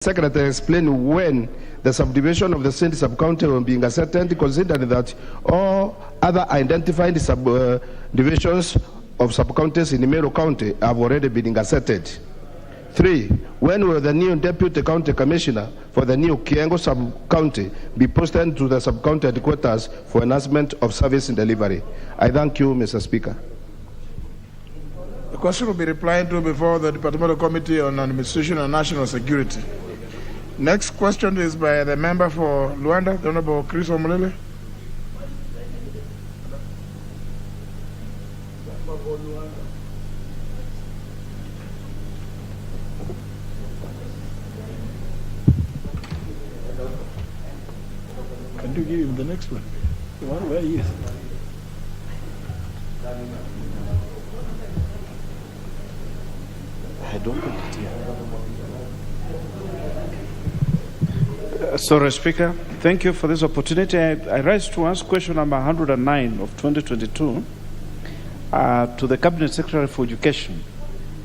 Secretary explain when the subdivision of the state sub-county will be ascertained, considering that all other identified subdivisions of sub-counties in Meru County have already been ascertained. 3. When will the new Deputy County Commissioner for the new Kiengo sub-county be posted to the sub-county headquarters for enhancement of service and delivery? I thank you, Mr. Speaker. The question will be replied to before the Departmental Committee on Administration and National Security. Next question is by the member for Luanda, the Honorable Chris Omulele. Can you give him the next one? The one where he is. I don't put it here. Sorry, Speaker. Thank you for this opportunity. I rise to ask question number 109 of 2022 to the Cabinet Secretary for Education.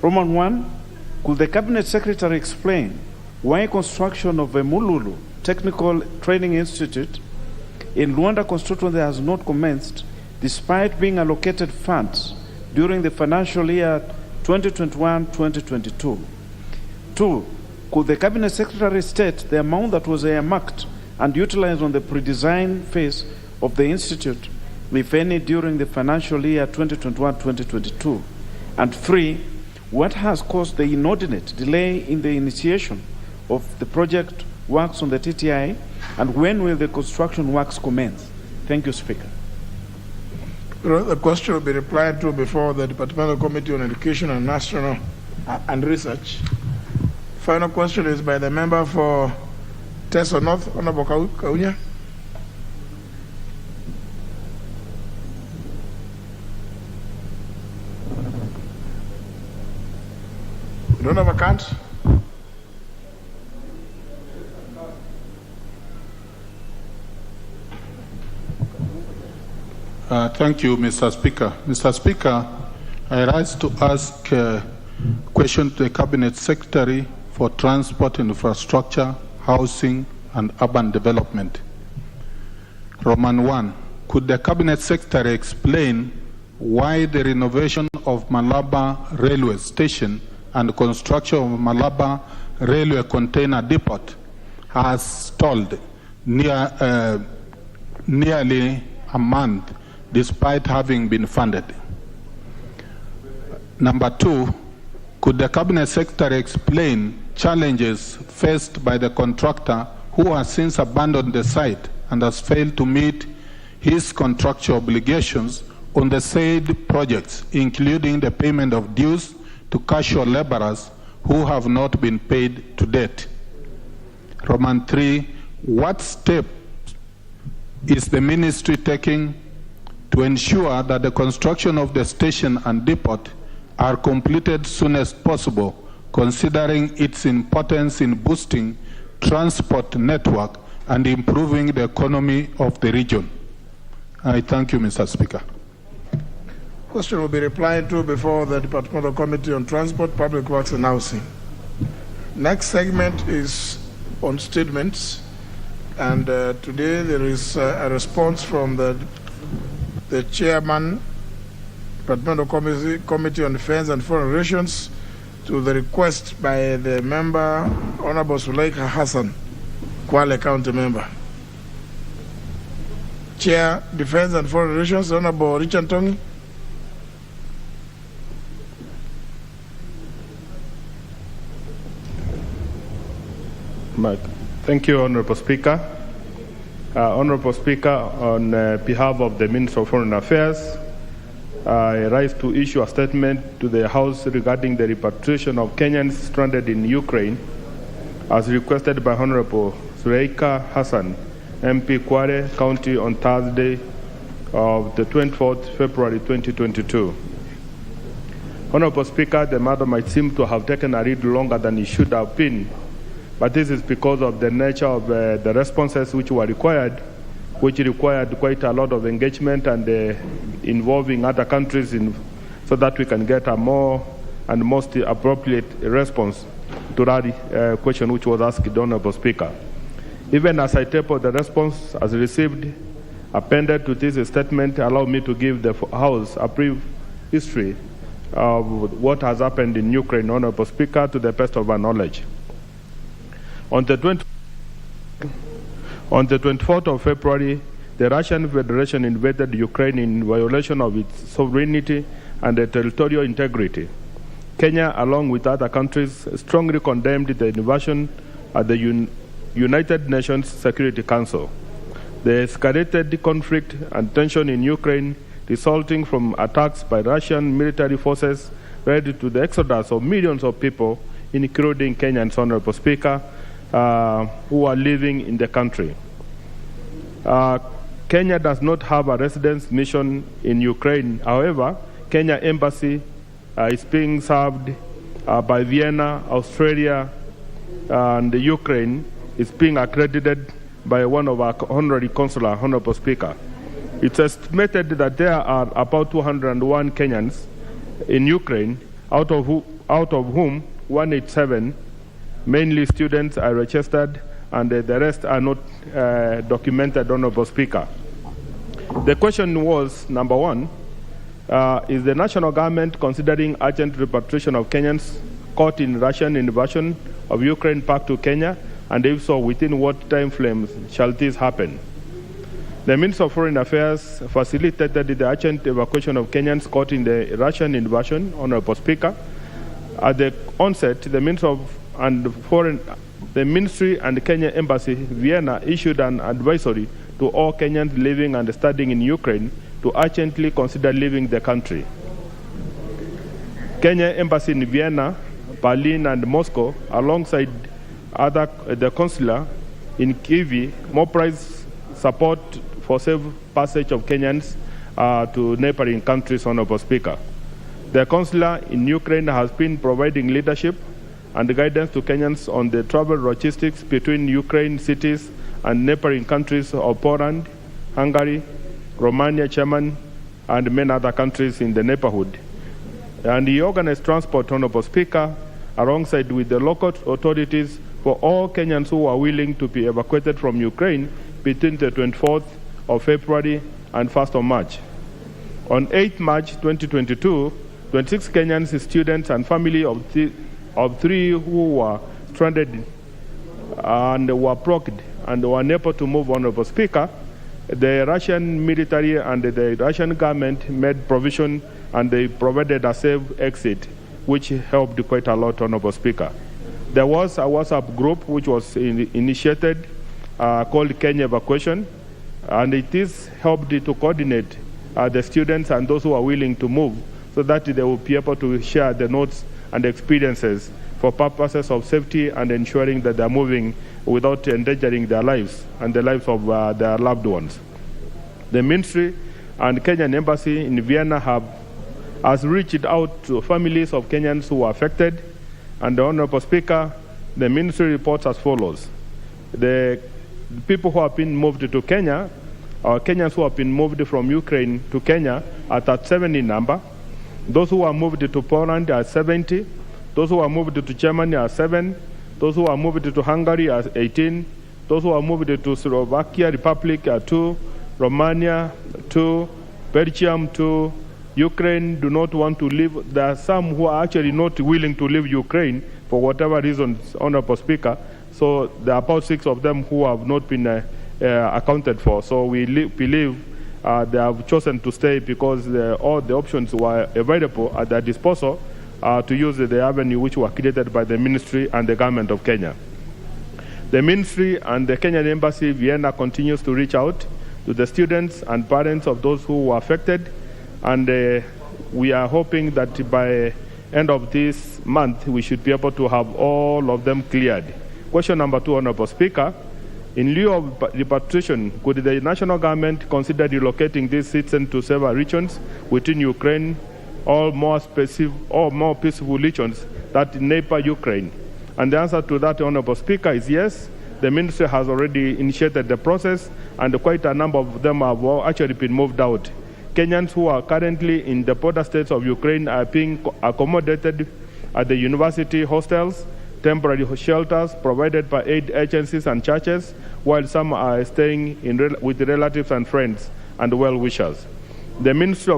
Roman 1, could the Cabinet Secretary explain why construction of a Mululu Technical Training Institute in Luanda constituency has not commenced despite being allocated funds during the financial year 2021-2022? 2, could the Cabinet Secretary state the amount that was earmarked and utilized on the pre-design phase of the Institute, if any, during the financial year 2021-2022? And 3, what has caused the inordinate delay in the initiation of the project works on the TTI, and when will the construction works commence? Thank you, Speaker. The question will be replied to before the Departmental Committee on Education and National and Research. Final question is by the member for Teso North, Honorable Kaunya. You don't have a card? Thank you, Mr. Speaker. Mr. Speaker, I rise to ask a question to the Cabinet Secretary for Transport, Infrastructure, Housing and Urban Development. Roman 1, could the Cabinet Secretary explain why the renovation of Malaba Railway Station and construction of Malaba Railway Container Depot has stalled nearly a month despite having been funded? Number 2, could the Cabinet Secretary explain challenges faced by the contractor who has since abandoned the site and has failed to meet his contractual obligations on the said projects, including the payment of dues to casual laborers who have not been paid to date? Roman 3, what steps is the ministry taking to ensure that the construction of the station and depot are completed soon as possible, considering its importance in boosting transport network and improving the economy of the region? I thank you, Mr. Speaker. Question will be replied to before the Departmental Committee on Transport, Public Works and Housing. Next segment is on statements, and today there is a response from the Chairman, Departmental Committee on Defense and Foreign Relations, to the request by the member, Honorable Suleika Hassan, Kwale County member. Chair, Defense and Foreign Relations, Honorable Richard Tongi. Thank you, Honorable Speaker. Honorable Speaker, on behalf of the Minister of Foreign Affairs, I rise to issue a statement to the House regarding the repatriation of Kenyans stranded in Ukraine, as requested by Honorable Suleika Hassan, MP Kwale County, on Thursday of the 24th February 2022. Honorable Speaker, the matter might seem to have taken a little longer than it should have been, but this is because of the nature of the responses which were required, which required quite a lot of engagement and involving other countries so that we can get a more and most appropriate response to that question which was asked, Honorable Speaker. Even as I tabled the response as received, appended to this statement, allow me to give the House a brief history of what has happened in Ukraine, Honorable Speaker, to the best of our knowledge. On the 24th of February, the Russian Federation invaded Ukraine in violation of its sovereignty and territorial integrity. Kenya, along with other countries, strongly condemned the invasion at the United Nations Security Council. The escalated conflict and tension in Ukraine resulting from attacks by Russian military forces led to the exodus of millions of people, including Kenyans, Honorable Speaker, who are living in the country. Kenya does not have a residence mission in Ukraine. However, Kenya Embassy is being served by Vienna, Australia, and Ukraine is being accredited by one of our honorary consular, Honorable Speaker. It's estimated that there are about 201 Kenyans in Ukraine, out of whom 187, mainly students, are registered, and the rest are not documented, Honorable Speaker. The question was, number one, is the national government considering urgent repatriation of Kenyans caught in Russian invasion of Ukraine back to Kenya? And if so, within what time frames shall this happen? The Minister of Foreign Affairs facilitated the urgent evacuation of Kenyans caught in the Russian invasion, Honorable Speaker. At the onset, the Ministry and the Kenya Embassy, Vienna, issued an advisory to all Kenyans living and studying in Ukraine to urgently consider leaving the country. Kenya Embassy in Vienna, Berlin, and Moscow, alongside the consular in Kyiv, mobilized support for safe passage of Kenyans to neighboring countries, Honorable Speaker. The consular in Ukraine has been providing leadership and guidance to Kenyans on the travel logistics between Ukraine cities and neighboring countries of Poland, Hungary, Romania, Germany, and many other countries in the neighborhood. And he organized transport, Honorable Speaker, alongside with the local authorities for all Kenyans who are willing to be evacuated from Ukraine between the 24th of February and 1st of March. On 8 March 2022, 26 Kenyans, students and family of three who were stranded and were blocked and were unable to move, Honorable Speaker, the Russian military and the Russian government made provision and they provided a safe exit, which helped quite a lot, Honorable Speaker. There was a WhatsApp group which was initiated called Kenya Evacuation, and it is helped to coordinate the students and those who are willing to move so that they will be able to share the notes and experiences for purposes of safety and ensuring that they are moving without endangering their lives and the lives of their loved ones. The Ministry and Kenyan Embassy in Vienna has reached out to families of Kenyans who are affected, and the Honorable Speaker, the Ministry reports as follows. The people who have been moved to Kenya, or Kenyans who have been moved from Ukraine to Kenya, are 37 in number. Those who are moved to Poland are 70. Those who are moved to Germany are 7. Those who are moved to Hungary are 18. Those who are moved to Slovakia Republic are 2. Romania 2. Belgium 2. Ukraine do not want to leave. There are some who are actually not willing to leave Ukraine for whatever reasons, Honorable Speaker. So there are about 6 of them who have not been accounted for. So we believe they have chosen to stay because all the options were available at their disposal to use the avenue which were created by the Ministry and the Government of Kenya. The Ministry and the Kenyan Embassy Vienna continues to reach out to the students and parents of those who were affected, and we are hoping that by end of this month we should be able to have all of them cleared. Question number 2, Honorable Speaker. In lieu of repatriation, could the national government consider relocating these citizens to several regions within Ukraine, or more peaceful regions that neighbor Ukraine? And the answer to that, Honorable Speaker, is yes. The Ministry has already initiated the process, and quite a number of them have actually been moved out. Kenyans who are currently in the border states of Ukraine are being accommodated at the university hostels, temporary shelters provided by aid agencies and churches, while some are staying with relatives and friends and well-wishers. The Ministry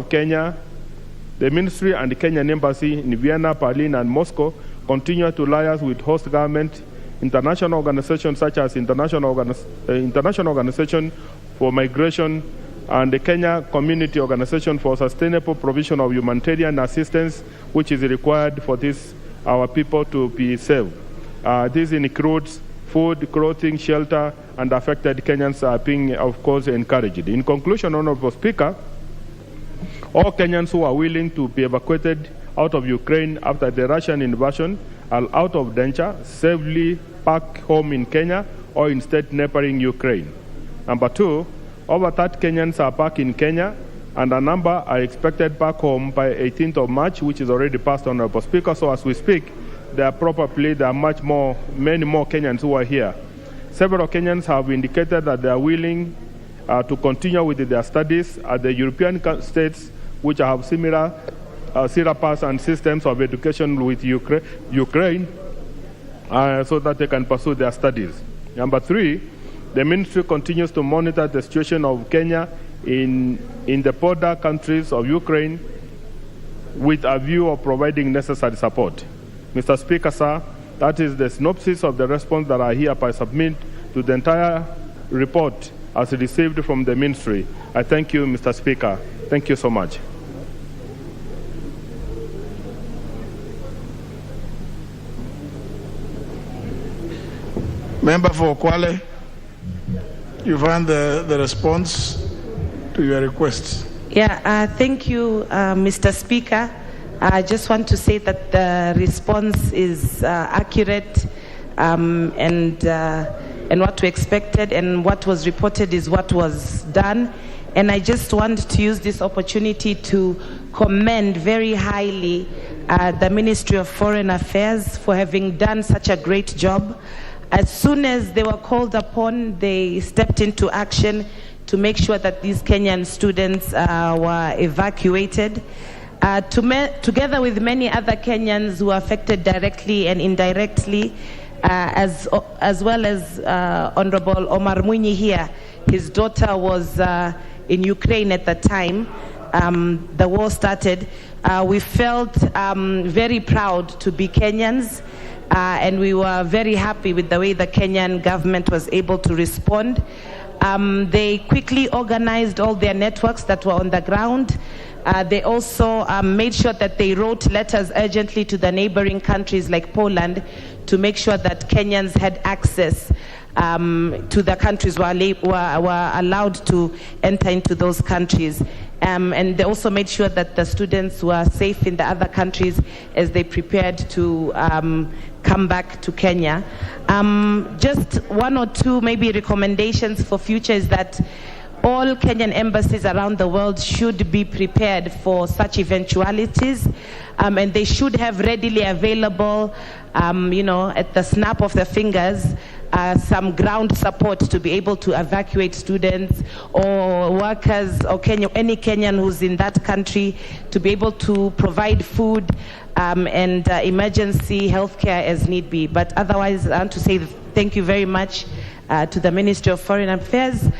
and the Kenyan Embassy in Vienna, Berlin, and Moscow continue to liaise with host government, international organizations such as International Organization for Migration and the Kenya Community Organization for Sustainable Provision of Humanitarian Assistance, which is required for our people to be safe. This includes food, clothing, shelter, and affected Kenyans are being, of course, encouraged. In conclusion, Honorable Speaker, all Kenyans who are willing to be evacuated out of Ukraine after the Russian invasion are out of danger, safely back home in Kenya or in state neighboring Ukraine. Number two, over 30 Kenyans are back in Kenya, and a number are expected back home by 18th of March, which is already passed, Honorable Speaker. So as we speak, there are many more Kenyans who are here. Several Kenyans have indicated that they are willing to continue with their studies at the European states, which have similar syllabus and systems of education with Ukraine, so that they can pursue their studies. Number three, the ministry continues to monitor the situation of Kenya in the border countries of Ukraine with a view of providing necessary support. Mr. Speaker, sir, that is the synopsis of the response that I hereby submit to the entire report as received from the ministry. I thank you, Mr. Speaker. Thank you so much. Member for Kwale, you've heard the response to your request. Yeah, thank you, Mr. Speaker. I just want to say that the response is accurate and what we expected, and what was reported is what was done. And I just want to use this opportunity to commend very highly the Ministry of Foreign Affairs for having done such a great job. As soon as they were called upon, they stepped into action to make sure that these Kenyan students were evacuated. Together with many other Kenyans who were affected directly and indirectly, as well as Honorable Omar Mwinyi here. His daughter was in Ukraine at the time the war started. We felt very proud to be Kenyans, and we were very happy with the way the Kenyan government was able to respond. They quickly organized all their networks that were on the ground. They also made sure that they wrote letters urgently to the neighboring countries like Poland to make sure that Kenyans had access to the countries, were allowed to enter into those countries. And they also made sure that the students were safe in the other countries as they prepared to come back to Kenya. Just one or two maybe recommendations for future is that all Kenyan embassies around the world should be prepared for such eventualities, and they should have readily available, at the snap of the fingers, some ground support to be able to evacuate students or workers or any Kenyan who's in that country, to be able to provide food and emergency healthcare as need be. But otherwise, I want to say thank you very much to the Ministry of Foreign Affairs.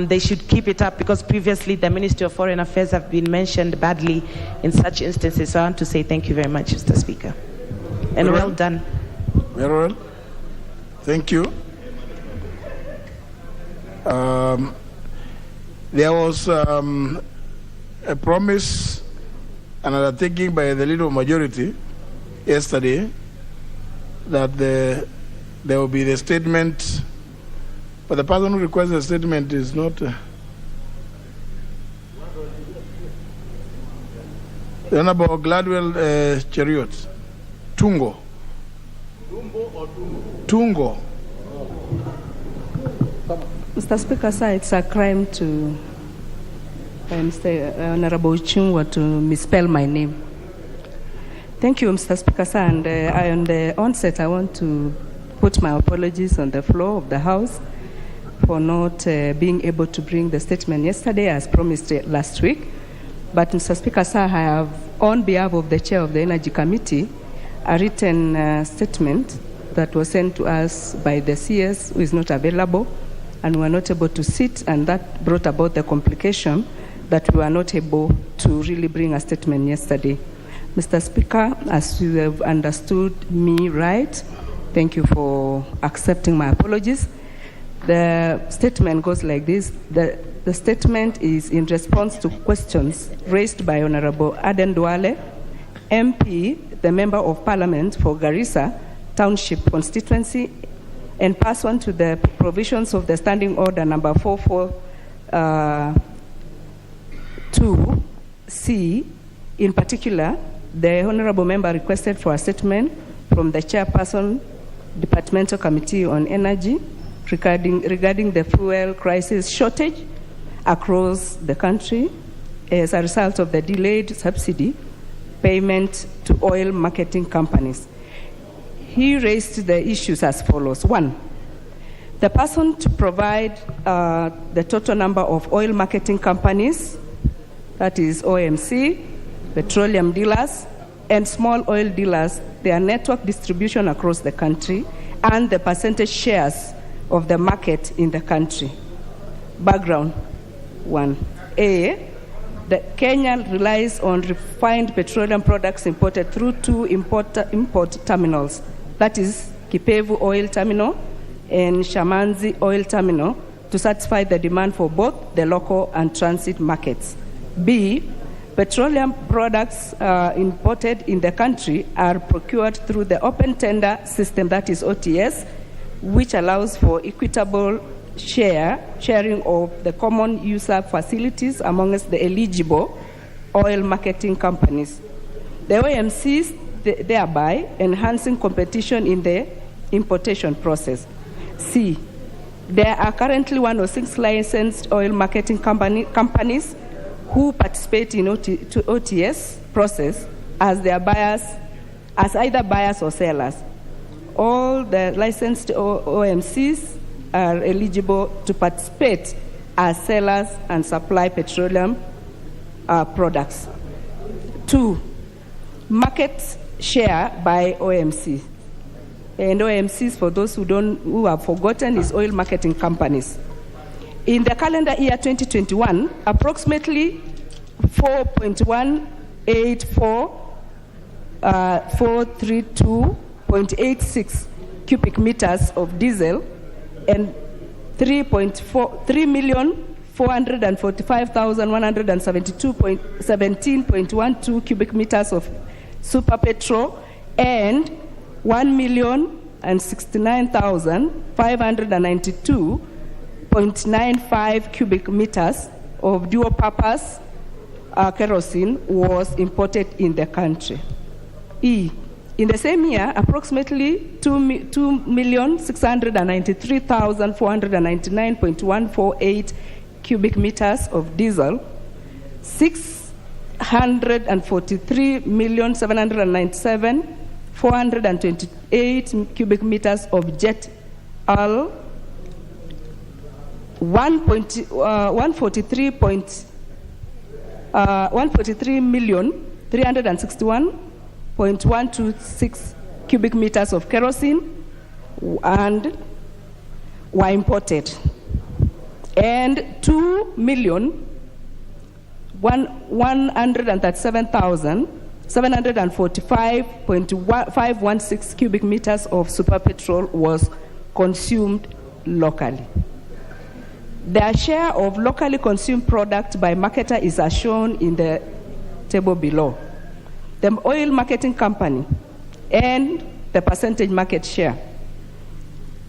They should keep it up, because previously the Ministry of Foreign Affairs have been mentioned badly in such instances. So I want to say thank you very much, Mr. Speaker. And well done. Very well. Thank you. There was a promise and undertaking by the leader of majority yesterday that there will be the statement, but the person who requests the statement is not the Honorable Gladwell Cheriot. Tungo. Tungo. Mr. Speaker, sir, it's a crime to Mr. Honorable Chungwa to misspell my name. Thank you, Mr. Speaker, sir. And on the onset, I want to put my apologies on the floor of the House for not being able to bring the statement yesterday as promised last week. But, Mr. Speaker, sir, I have, on behalf of the Chair of the Energy Committee, a written statement that was sent to us by the CS, who is not available, and we were not able to sit, and that brought about the complication that we were not able to really bring a statement yesterday. Mr. Speaker, as you have understood me right, thank you for accepting my apologies. The statement goes like this. The statement is in response to questions raised by Honorable Aden Duale, MP, the Member of Parliament for Garissa Township constituency, and pursuant to the provisions of the Standing Order number 442C. In particular, the Honorable Member requested for a statement from the Chairperson, Departmental Committee on Energy, regarding the fuel crisis shortage across the country as a result of the delayed subsidy payment to oil marketing companies. He raised the issues as follows. 1, the person to provide the total number of oil marketing companies, that is OMC, petroleum dealers, and small oil dealers, their network distribution across the country, and the percentage shares of the market in the country. Background. 1A, the Kenya relies on refined petroleum products imported through 2 import terminals, that is Kipevu Oil Terminal and Shamanzi Oil Terminal, to satisfy the demand for both the local and transit markets. B, petroleum products imported in the country are procured through the open tender system, that is OTS, which allows for equitable sharing of the common user facilities amongst the eligible oil marketing companies. The OMCs thereby enhancing competition in the importation process. C, there are currently 106 licensed oil marketing companies who participate in OTS process as their buyers, as either buyers or sellers. All the licensed OMCs are eligible to participate as sellers and supply petroleum products. 2, market share by OMC. And OMCs, for those who have forgotten, is oil marketing companies. In the calendar year 2021, approximately 432.86 cubic meters of diesel and 3,445,117.12 cubic meters of super petrol and 1,069,592.95 cubic meters of dual purpose kerosene was imported in the country. E, in the same year, approximately 2,693,499.148 cubic meters of diesel, 643,797,428 cubic meters of jet oil, 143,361,126 cubic meters of kerosene and were imported, and 2,137,745.516 cubic meters of super petrol was consumed locally. Their share of locally consumed product by marketer is as shown in the table below. The oil marketing company and the percentage market share.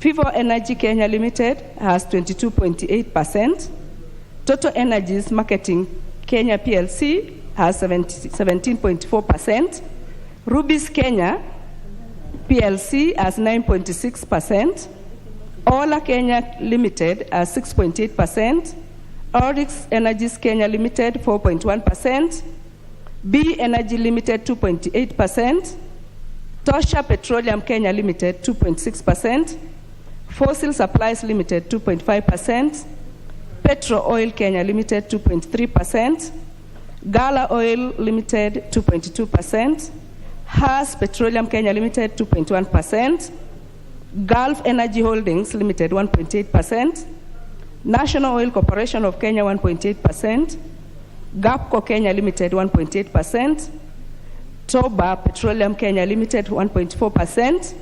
Vivo Energy Kenya Limited has 22.8%. Total Energies Marketing Kenya PLC has 17.4%. Rubis Kenya PLC has 9.6%. Ola Kenya Limited has 6.8%. Oryx Energies Kenya Limited 4.1%. B Energy Limited 2.8%. Tosha Petroleum Kenya Limited 2.6%. Fossil Supplies Limited 2.5%. Petro Oil Kenya Limited 2.3%. Gala Oil Limited 2.2%. Haas Petroleum Kenya Limited 2.1%. Gulf Energy Holdings Limited 1.8%, National Oil Corporation of Kenya 1.8%, Gapco Kenya Limited 1.8%, Toba Petroleum Kenya Limited 1.4%,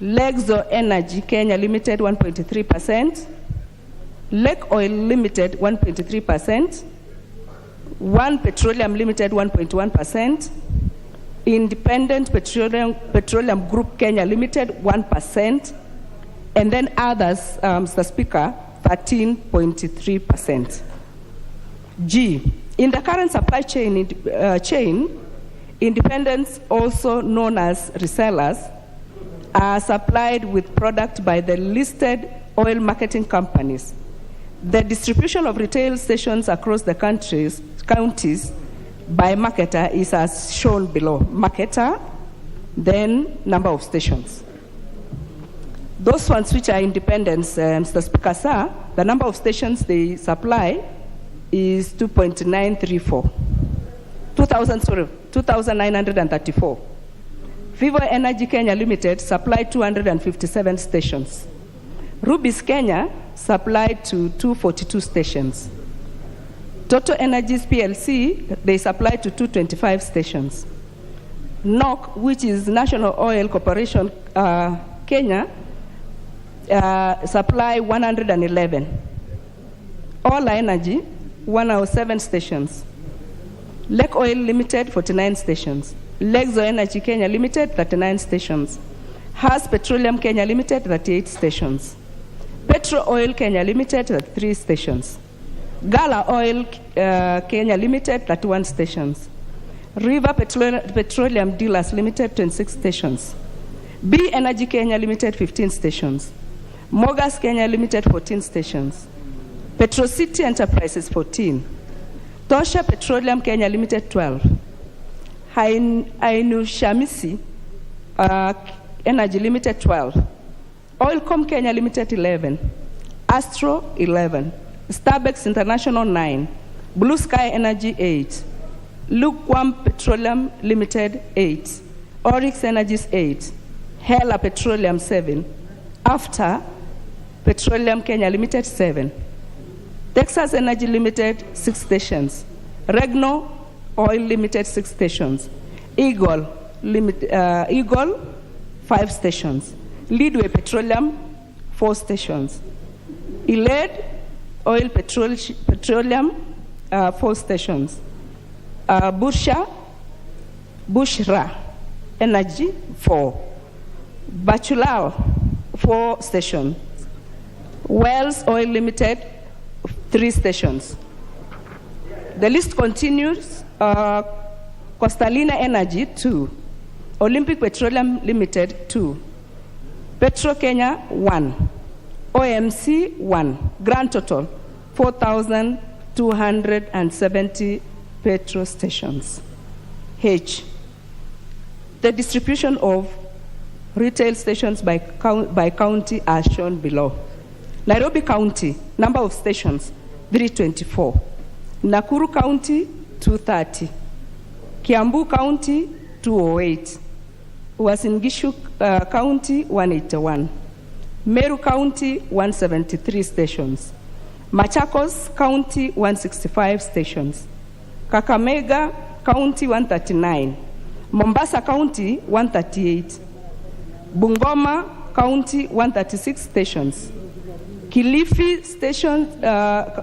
Lexo Energy Kenya Limited 1.3%, Lake Oil Limited 1.3%, One Petroleum Limited 1.1%, Independent Petroleum Group Kenya Limited 1%, and then others, Mr. Speaker, 13.3%. G, in the current supply chain, independents, also known as resellers, are supplied with product by the listed oil marketing companies. The distribution of retail stations across the counties by marketer is as shown below. Marketer, then number of stations. Those ones which are independents, Mr. Speaker, sir, the number of stations they supply is 2,934. Vivo Energy Kenya Limited supplied 257 stations. Rubis Kenya supplied to 242 stations. Total Energies PLC, they supplied to 225 stations. NOC, which is National Oil Corporation Kenya, supply 111. Ola Energy, 107 stations. Lake Oil Limited, 49 stations. Lexo Energy Kenya Limited, 39 stations. Has Petroleum Kenya Limited, 38 stations. Petro Oil Kenya Limited, 33 stations. Gala Oil Kenya Limited, 31 stations. River Petroleum Dealers Limited, 26 stations. B Energy Kenya Limited, 15 stations. Mogas Kenya Limited, 14 stations. Petrocity Enterprises, 14. Tosha Petroleum Kenya Limited, 12. Ainu Shamisi Energy Limited, 12. Oilcom Kenya Limited, 11. Astro, 11. Starbucks International, 9. Blue Sky Energy, 8. Lukewarm Petroleum Limited, 8. Oryx Energies, 8. Hela Petroleum, 7. After Petroleum Kenya Limited, 7. Texas Energy Limited, 6 stations. Regno Oil Limited, 6 stations. Eagle, 5 stations. Leadway Petroleum, 4 stations. Eled Oil Petroleum, 4 stations. Bushra Energy, 4. Bachulao, 4 stations. Wells Oil Limited, 3 stations. The list continues. Costalina Energy, 2. Olympic Petroleum Limited, 2. Petro Kenya, 1. OMC, 1. Grand total, 4,270 petrol stations. H, the distribution of retail stations by county are shown below. Nairobi County, number of stations, 324. Nakuru County, 230. Kiambu County, 208. Uasin Gishu County, 181. Meru County, 173 stations. Machakos County, 165 stations. Kakamega County, 139. Mombasa County, 138. Bungoma County, 136 stations. Kilifi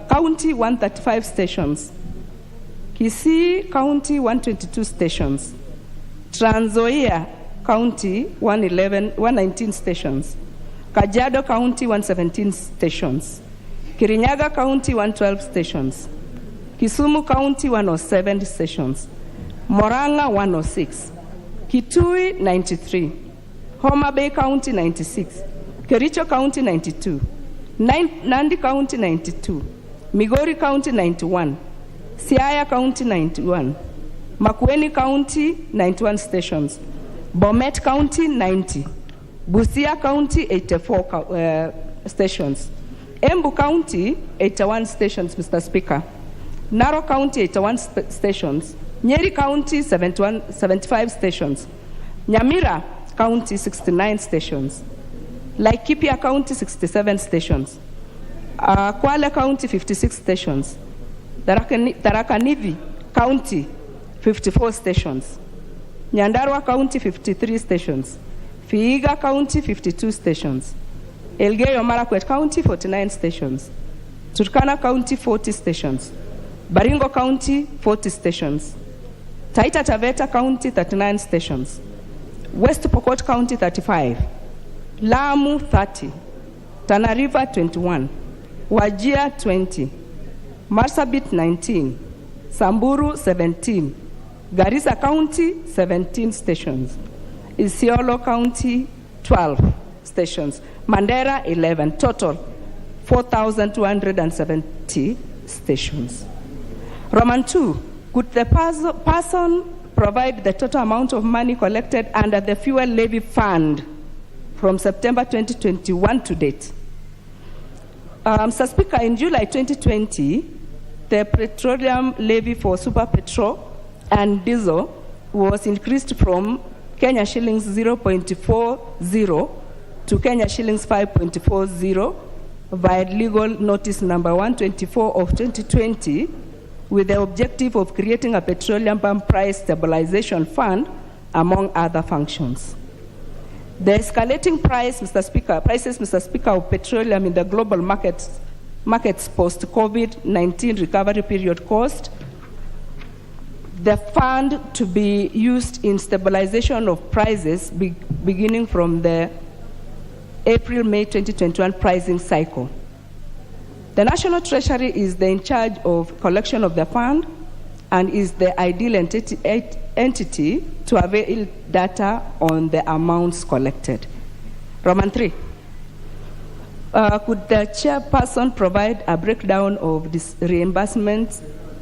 County, 135 stations. Kisii County, 122 stations. Trans Nzoia County, 119 stations. Kajiado County, 117 stations. Kirinyaga County, 112 stations. Kisumu County, 107 stations. Moranga, 106. Kitui, 93. Homa Bay County, 96. Kericho County, 92. Nandi County, 92. Migori County, 91. Siaya County, 91. Makueni County, 91 stations. Bomet County, 90. Busia County, 84 stations. Embu County, 81 stations, Mr. Speaker. Narok County, 81 stations. Nyeri County, 75 stations. Nyamira County, 69 stations. Laikipia County, 67 stations. Kwale County, 56 stations. Tharaka Nithi County, 54 stations. Nyandarua County, 53 stations. Vihiga County, 52 stations. Elgeyo Marakwet County, 49 stations. Turkana County, 40 stations. Baringo County, 40 stations. Taita Taveta County, 39 stations. West Pokot County, 35. Lamu, 30. Tana River, 21. Wajir, 20. Marsabit, 19. Samburu, 17. Garissa County, 17 stations. Isiolo County, 12 stations. Mandera, 11. Total, 4,270 stations. Roman 2, could the person provide the total amount of money collected under the fuel levy fund from September 2021 to date? Mr. Speaker, in July 2020, the petroleum levy for super petrol and diesel was increased from Kenya shillings 0.40 to Kenya shillings 5.40 via legal notice number 124 of 2020, with the objective of creating a petroleum pump price stabilization fund, among other functions. The escalating prices, Mr. Speaker, of petroleum in the global markets post-COVID-19 recovery period caused the fund to be used in stabilization of prices beginning from the April-May 2021 pricing cycle. The National Treasury is in charge of collection of the fund and is the ideal entity to avail data on the amounts collected. Roman 3. Could the chairperson provide a breakdown of this reimbursement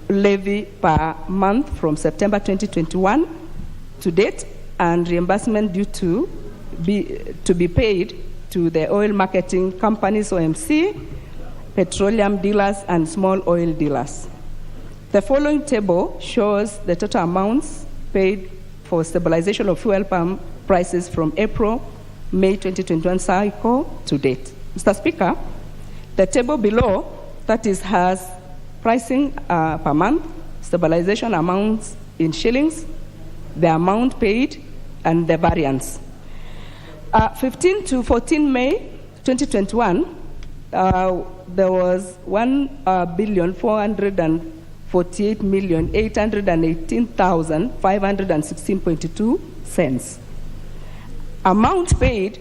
levy per month from September 2021 to date, and reimbursement due to be paid to the oil marketing companies, OMC, petroleum dealers, and small oil dealers? The following table shows the total amounts paid for stabilization of fuel pump prices from April-May 2021 cycle to date. Mr. Speaker, the table below, that is, has pricing per month, stabilization amounts in shillings, the amount paid, and the variance. 15 to 14 May 2021, there was 1,448,818,516.2 cents. Amount paid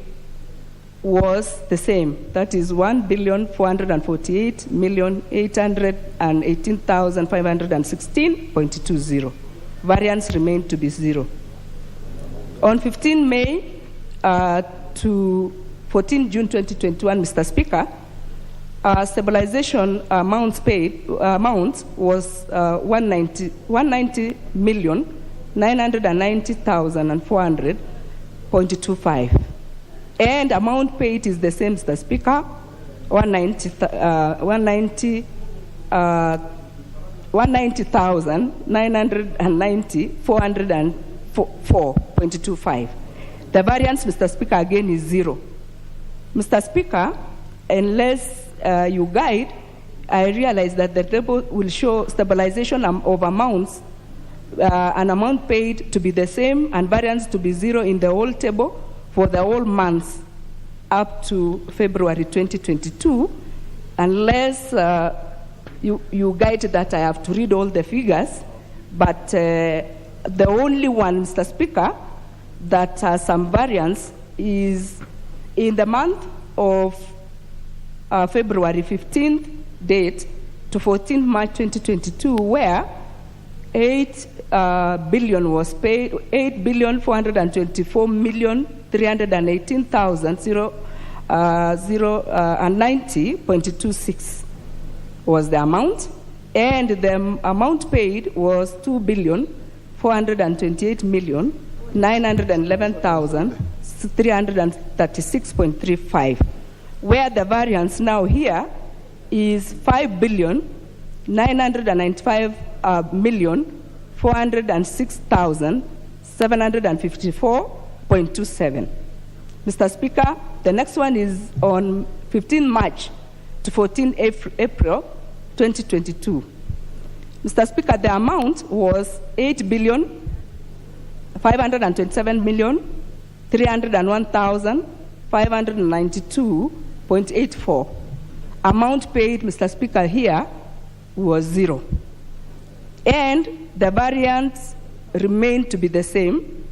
was the same, that is 1,448,818,516.20. Variance remained to be 0. On 15 May to 14 June 2021, Mr. Speaker, stabilization amount was 190,990,400.25. And amount paid is the same, Mr. Speaker, 190,990,404.25. The variance, Mr. Speaker, again is 0. Mr. Speaker, unless you guide, I realize that the table will show stabilization of amounts, an amount paid to be the same and variance to be 0 in the whole table for the whole months up to February 2022, unless you guide that I have to read all the figures. But the only one, Mr. Speaker, that has some variance is in the month of February 15th date to 14th March 2022, where 8 billion was paid, 8,424,318,090.26 was the amount, and the amount paid was 2,428,911,336.35, where the variance now here is 5,995,406,754.27. Mr. Speaker, the next one is on 15 March to 14 April 2022. Mr. Speaker, the amount was 8,527,301,592.84. Amount paid, Mr. Speaker, here was 0. And the variance remained to be the same,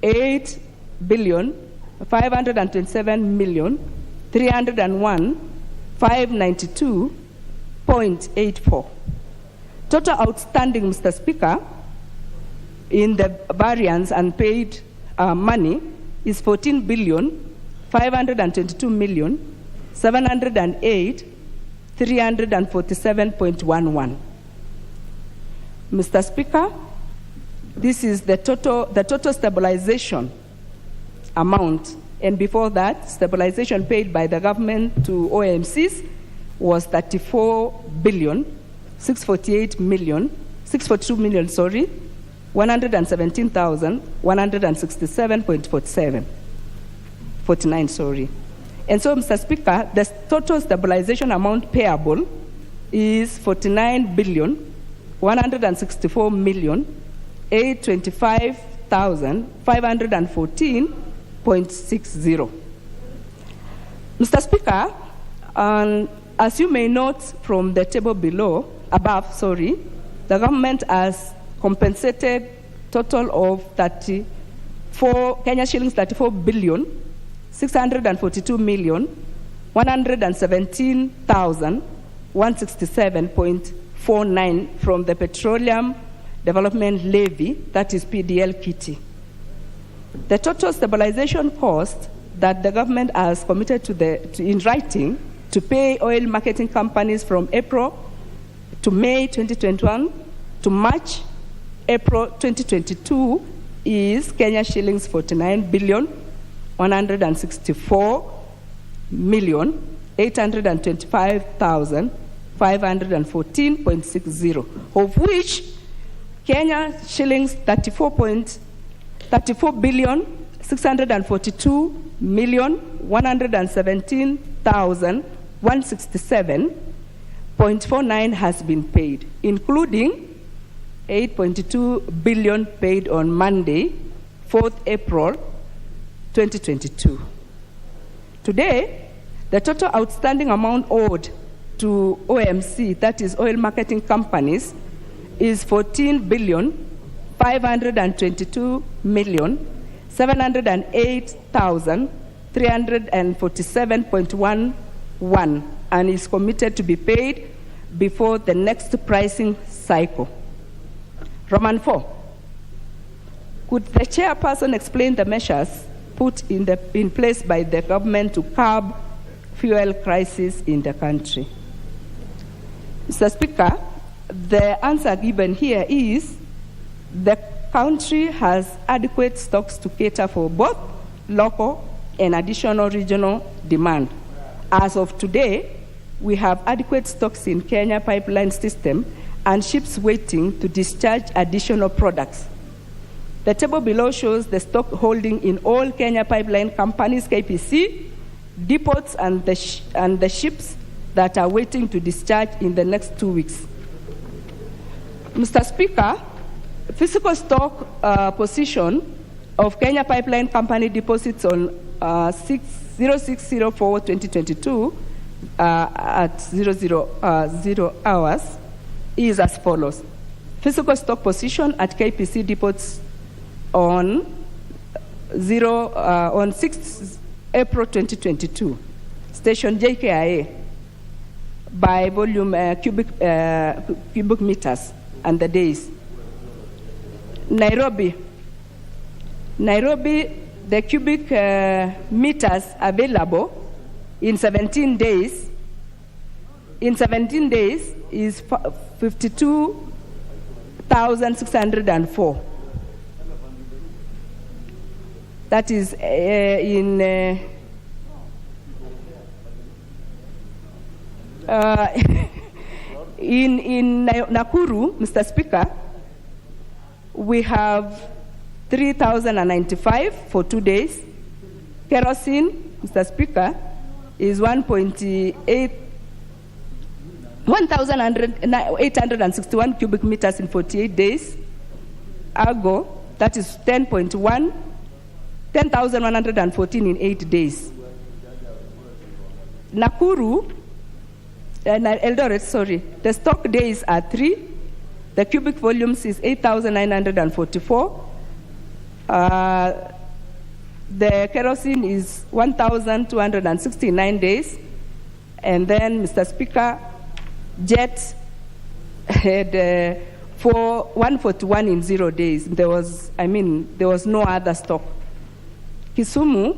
8,527,301,592.84. Total outstanding, Mr. Speaker, in the variance and paid money is 14,522,708,347.11. Mr. Speaker, this is the total stabilization amount, and before that, stabilization paid by the government to OMCs was 117,167.49. And so, Mr. Speaker, the total stabilization amount payable is 49,164,825,514.60. Mr. Speaker, as you may note from the table above, the government has compensated total of 34 Kenya shillings 34,642,117,167.49 from the Petroleum Development Levy, that is PDL kitty. The total stabilization cost that the government has committed in writing to pay oil marketing companies from April to May 2021 to March, April 2022 is Kenya shillings 49,825,514.60, of which Kenya shillings 34,642,117,167.49 has been paid, including 8.2 billion paid on Monday, 4th April 2022. Today, the total outstanding amount owed to OMC, that is oil marketing companies, is 14,522,708,347.11 and is committed to be paid before the next pricing cycle. Roman 4. Could the chairperson explain the measures put in place by the government to curb fuel crisis in the country? Mr. Speaker, the answer given here is the country has adequate stocks to cater for both local and additional regional demand. As of today, we have adequate stocks in Kenya pipeline system and ships waiting to discharge additional products. The table below shows the stock holding in all Kenya pipeline companies, KBC, depots, and the ships that are waiting to discharge in the next 2 weeks. Mr. Speaker, physical stock position of Kenya Pipeline Company deposits on 06/04/2022 at 00 hours is as follows. Physical stock position at KPC depots on 6 April 2022. Station JKIA by volume cubic meters and the days. Nairobi, the cubic meters available in 17 days. In 17 days is 52,604. That is in Nakuru, Mr. Speaker, we have 3,095 for 2 days. Kerosene, Mr. Speaker, is 1,861 cubic meters in 48 days. Ergo, that is 10,114 in 8 days. Nakuru, Eldoret, sorry, the stock days are 3. The cubic volumes is 8,944. The kerosene is 1,269 days. And then, Mr. Speaker, jet had 141 in 0 days. There was no other stock. Kisumu,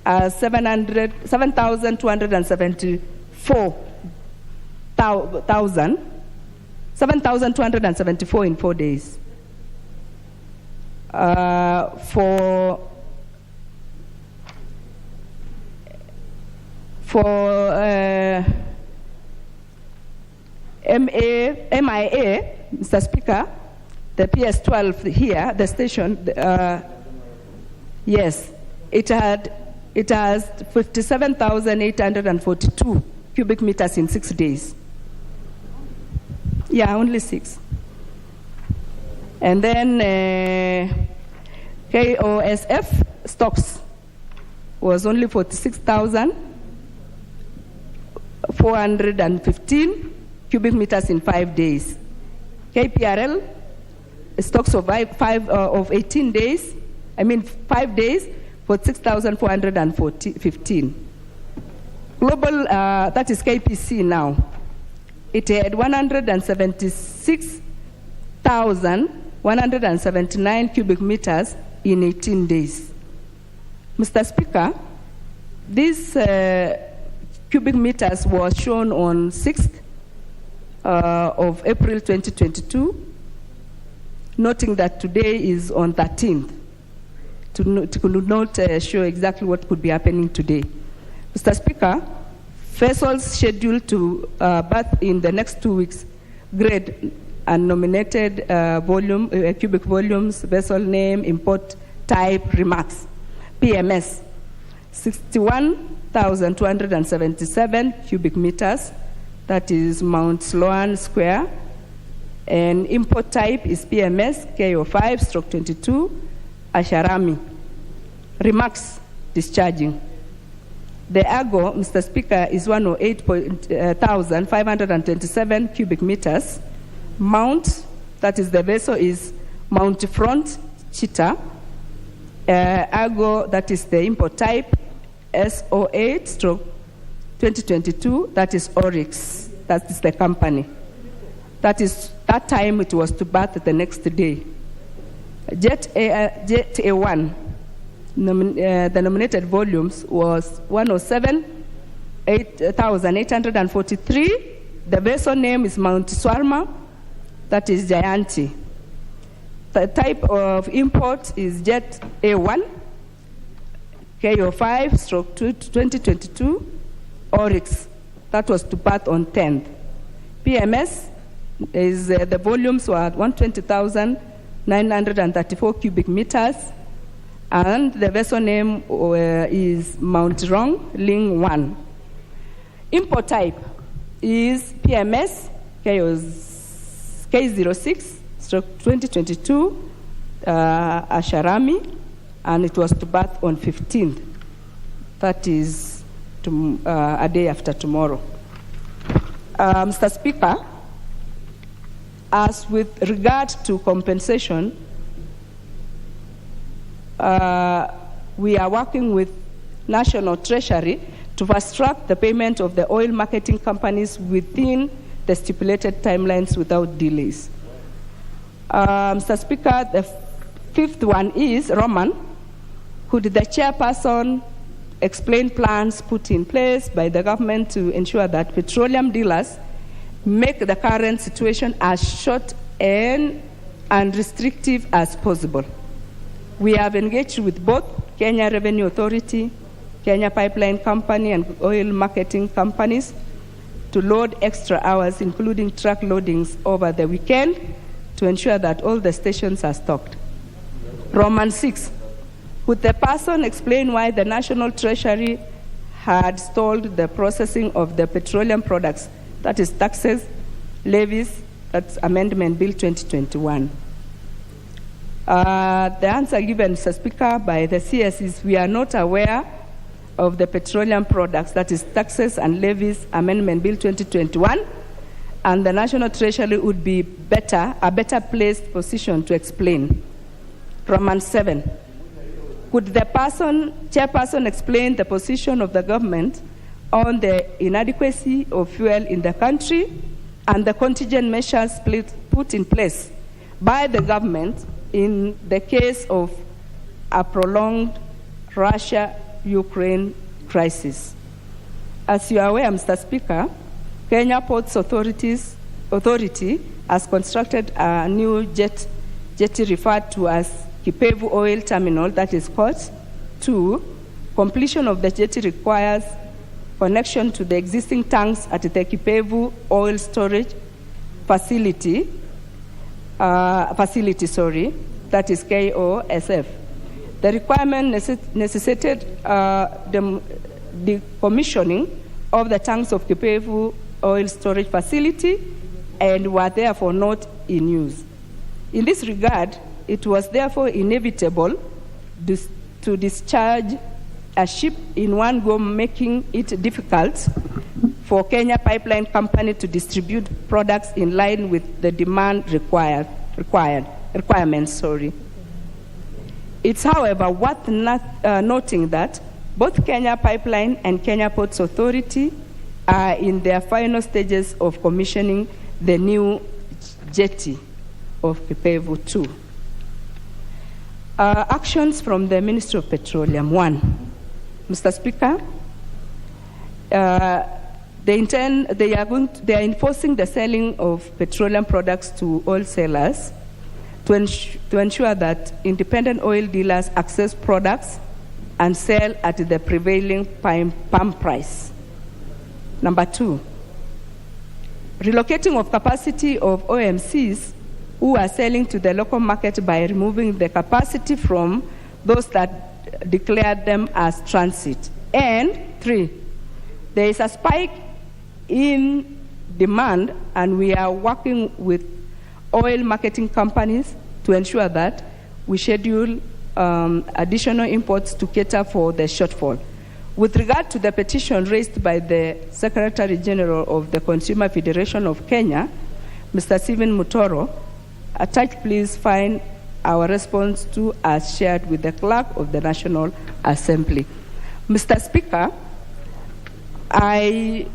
7,274 in 4 days. MIA, Mr. Speaker, the PS12 here, the station, yes, it has 57,842 cubic meters in 6 days. Yeah, only 6. And then KOSF stocks was only 46,415 cubic meters in 5 days. KPRL stocks of 18 days, 5 days, for 6,415. Global, that is KPC now. It had 176,179 cubic meters in 18 days. Mr. Speaker, these cubic meters was shown on 6th of April 2022, noting that today is on 13th, to not show exactly what could be happening today. Mr. Speaker, vessels scheduled to berth in the next 2 weeks, grade and nominated volume, cubic volumes, vessel name, import type, remarks. PMS, 61,277 cubic meters, that is Mount Sloan Square, and import type is PMS KO5/22 Asharami. Remarks, discharging. The ergo, Mr. Speaker, is 108,527 cubic meters. Mount, that is the vessel, is Mount Front Cheetah. Ergo, that is the import type, SO8/2022, that is Oryx, that is the company. That time it was to berth the next day. Jet A1, the nominated volumes was 107,843. The vessel name is Mount Swarma, that is Jayanti. The type of import is Jet A1, KO5/2022, Oryx, that was to berth on 10th. PMS is the volumes were 120,934 cubic meters, and the vessel name is Mount Rong Ling 1. Import type is PMS K06/2022 Asharami, and it was to berth on 15th. That is a day after tomorrow. Mr. Speaker, as with regard to compensation, we are working with National Treasury to fast-track the payment of the oil marketing companies within the stipulated timelines without delays. Mr. Speaker, the fifth one is Roman. Could the chairperson explain plans put in place by the government to ensure that petroleum dealers make the current situation as short and unrestrictive as possible? We have engaged with both Kenya Revenue Authority, Kenya Pipeline Company, and oil marketing companies to load extra hours, including truck loadings over the weekend, to ensure that all the stations are stocked. Roman 6, Could the person explain why the National Treasury had stalled the processing of the petroleum products, that is taxes, levies, that's Amendment Bill 2021? The answer given, Mr. Speaker, by the CS is we are not aware of the petroleum products, that is taxes and levies, Amendment Bill 2021, and the National Treasury would be a better placed position to explain. Roman 7. Could the chairperson explain the position of the government on the inadequacy of fuel in the country and the contingent measures put in place by the government in the case of a prolonged Russia-Ukraine crisis? As you are aware, Mr. Speaker, Kenya Ports Authority has constructed a new jetty referred to as Kipevu Oil Terminal, that is COT 2. Completion of the jetty requires connection to the existing tanks at the Kipevu Oil Storage Facility, that is KOSF. The requirement necessitated the commissioning of the tanks of Kipevu Oil Storage Facility and were therefore not in use. In this regard, it was therefore inevitable to discharge a ship in one go, making it difficult for Kenya Pipeline Company to distribute products in line with the demand requirements. It's, however, worth noting that both Kenya Pipeline and Kenya Ports Authority are in their final stages of commissioning the new jetty of Kipevu 2. Actions from the Ministry of Petroleum. 1. Mr. Speaker, they are enforcing the selling of petroleum products to wholesalers to ensure that independent oil dealers access products and sell at the prevailing pump price. Number 2, relocating of capacity of OMCs who are selling to the local market by removing the capacity from those that declared them as transit. And 3, there is a spike in demand, and we are working with oil marketing companies to ensure that we schedule additional imports to cater for the shortfall. With regard to the petition raised by the Secretary General of the Consumer Federation of Kenya, Mr. Stephen Mutoro, attached, please find our response to as shared with the Clerk of the National Assembly. Mr. Speaker, I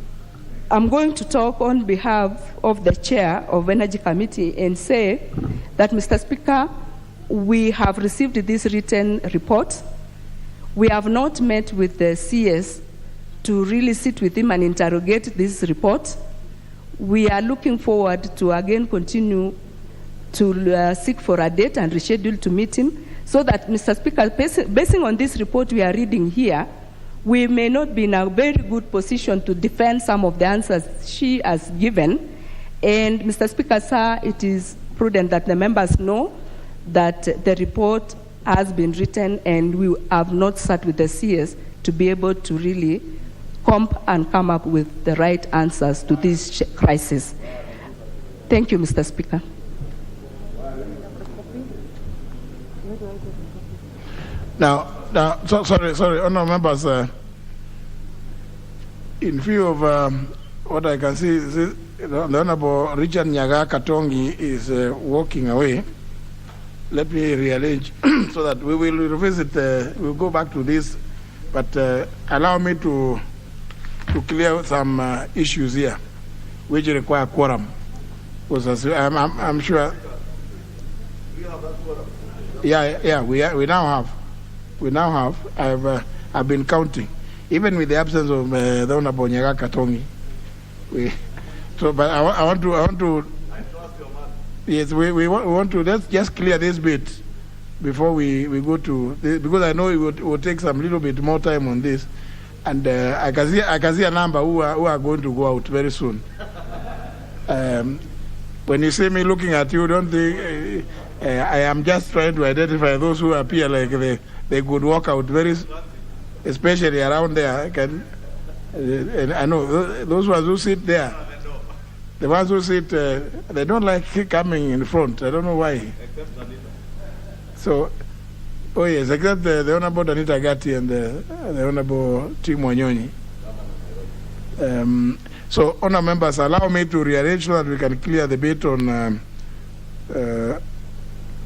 am going to talk on behalf of the Chair of Energy Committee and say that, Mr. Speaker, we have received this written report. We have not met with the CS to really sit with him and interrogate this report. We are looking forward to again continue to seek for a date and reschedule to meet him so that, Mr. Speaker, basing on this report we are reading here, we may not be in a very good position to defend some of the answers she has given. And, Mr. Speaker, sir, it is prudent that the members know that the report has been written and we have not sat with the CS to be able to really come up with the right answers to this crisis. Thank you, Mr. Speaker. Now, sorry, honourable members. In view of what I can see, the Honourable Richard Nyaga Katongi is walking away. Let me rearrange so that we will revisit. We'll go back to this, but allow me to clear some issues here, which require quorum. Because I'm sure. Yeah. We now have. I've been counting, even with the absence of the Honourable Nyaga Katongi. But I want to. Yes, we want to. Let's just clear this bit before we go to this, because I know it will take some little bit more time on this, and I can see a number who are going to go out very soon. When you see me looking at you, don't think I am just trying to identify those who appear like they could walk out especially around there. And I know those ones who sit there, the ones who sit, they don't like coming in front. I don't know why. So, oh yes, except the Honorable Danita Gatti and the Honorable Tim Wanyonyi. So, Honour members, allow me to rearrange so that we can clear the bit on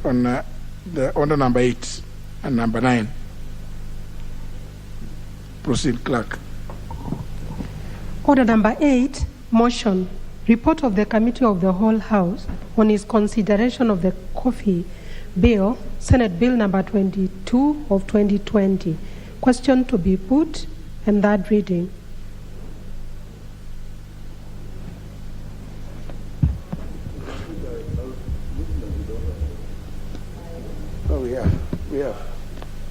the order number 8 and number 9. Proceed, Clerk. Order number 8, motion. Report of the Committee of the Whole House on its consideration of the Coffee Bill, Senate Bill number 22 of 2020. Question to be put and third reading. Oh,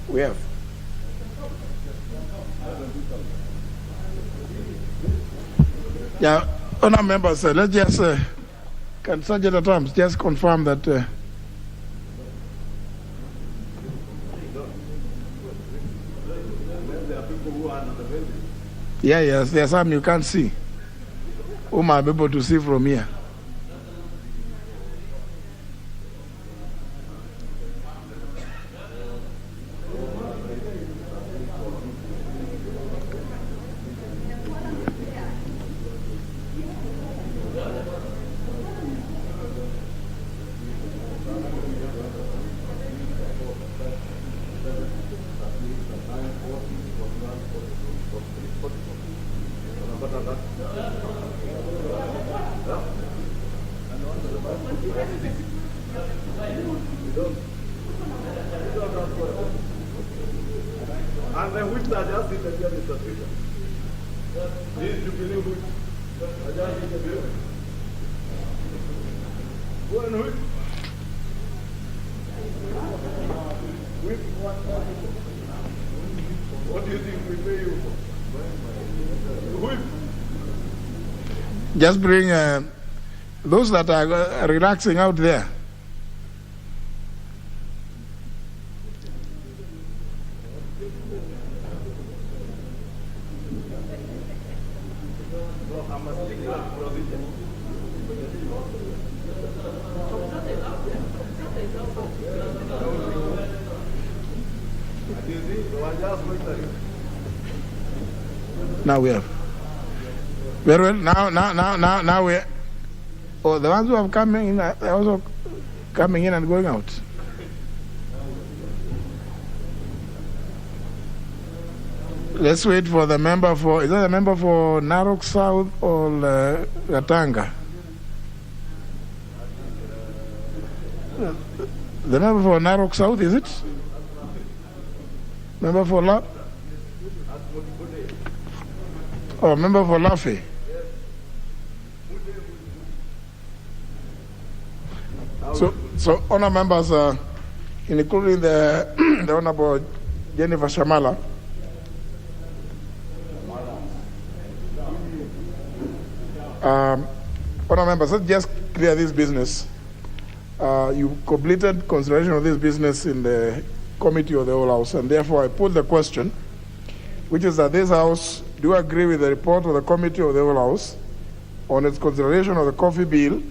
we have. Yeah, Honour members, let's just, can Sergeant at Arms just confirm that yes, there are some you can't see, who might be able to see from here. And the whips are just in the bill, Mr. Speaker. These Jubilee whips are just in the bill. One whip. What do you think we pay you for? Whip. Just bring those that are relaxing out there. Now we have. Very well. Now we. Oh, the ones who have coming in are also coming in and going out. Let's wait for the member for. Is that the member for Narok South or Gatanga? The member for Narok South, is it? Member for La? Oh, member for Lafe. So honour members, including the Honourable Jennifer Shamala, honour members, let's just clear this business. You completed consideration of this business in the Committee of the Whole House, and therefore I put the question, which is that this House do agree with the report of the Committee of the Whole House on its consideration of the Coffee Bill,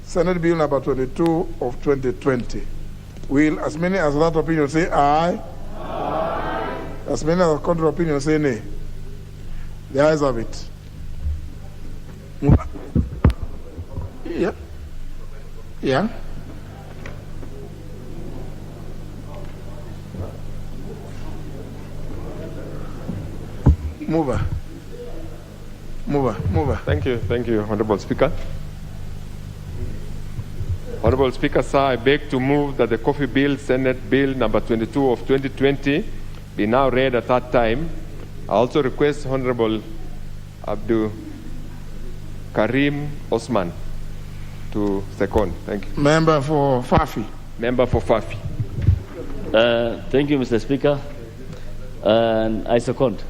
Senate Bill number 22 of 2020. Will as many as that opinion say aye? Aye. As many as the contrary opinion say nay? The ayes have it. Yeah. Mover. Thank you, Honourable Speaker. Honourable Speaker, sir, I beg to move that the Coffee Bill, Senate Bill number 22 of 2020, be now read a third time. I also request Honourable Abdul Karim Osman to second. Thank you. Member for Fafi. Thank you, Mr. Speaker. And I second.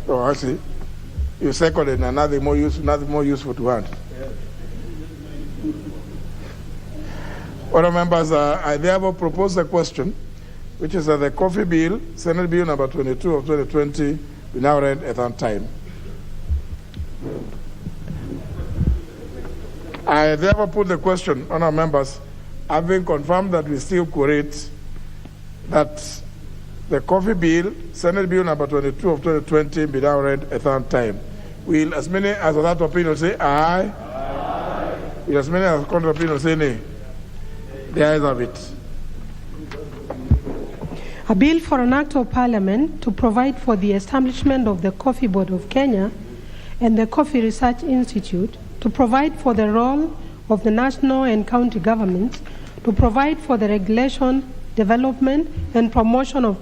Oh, I see. You seconded and nothing more useful to add. Other members, I therefore propose a question, which is that the coffee bill, Senate Bill number 22 of 2020, be now read at that time. I therefore put the question on our members, having confirmed that we still quote that the coffee bill, Senate Bill number 22 of 2020, be now read at that time. Will as many as of that opinion say aye? Aye. Will as many as of contrary opinion say nay? The ayes have it. A bill for an act of parliament to provide for the establishment of the Coffee Board of Kenya and the Coffee Research Institute, to provide for the role of the national and county governments, to provide for the regulation, development, and promotion of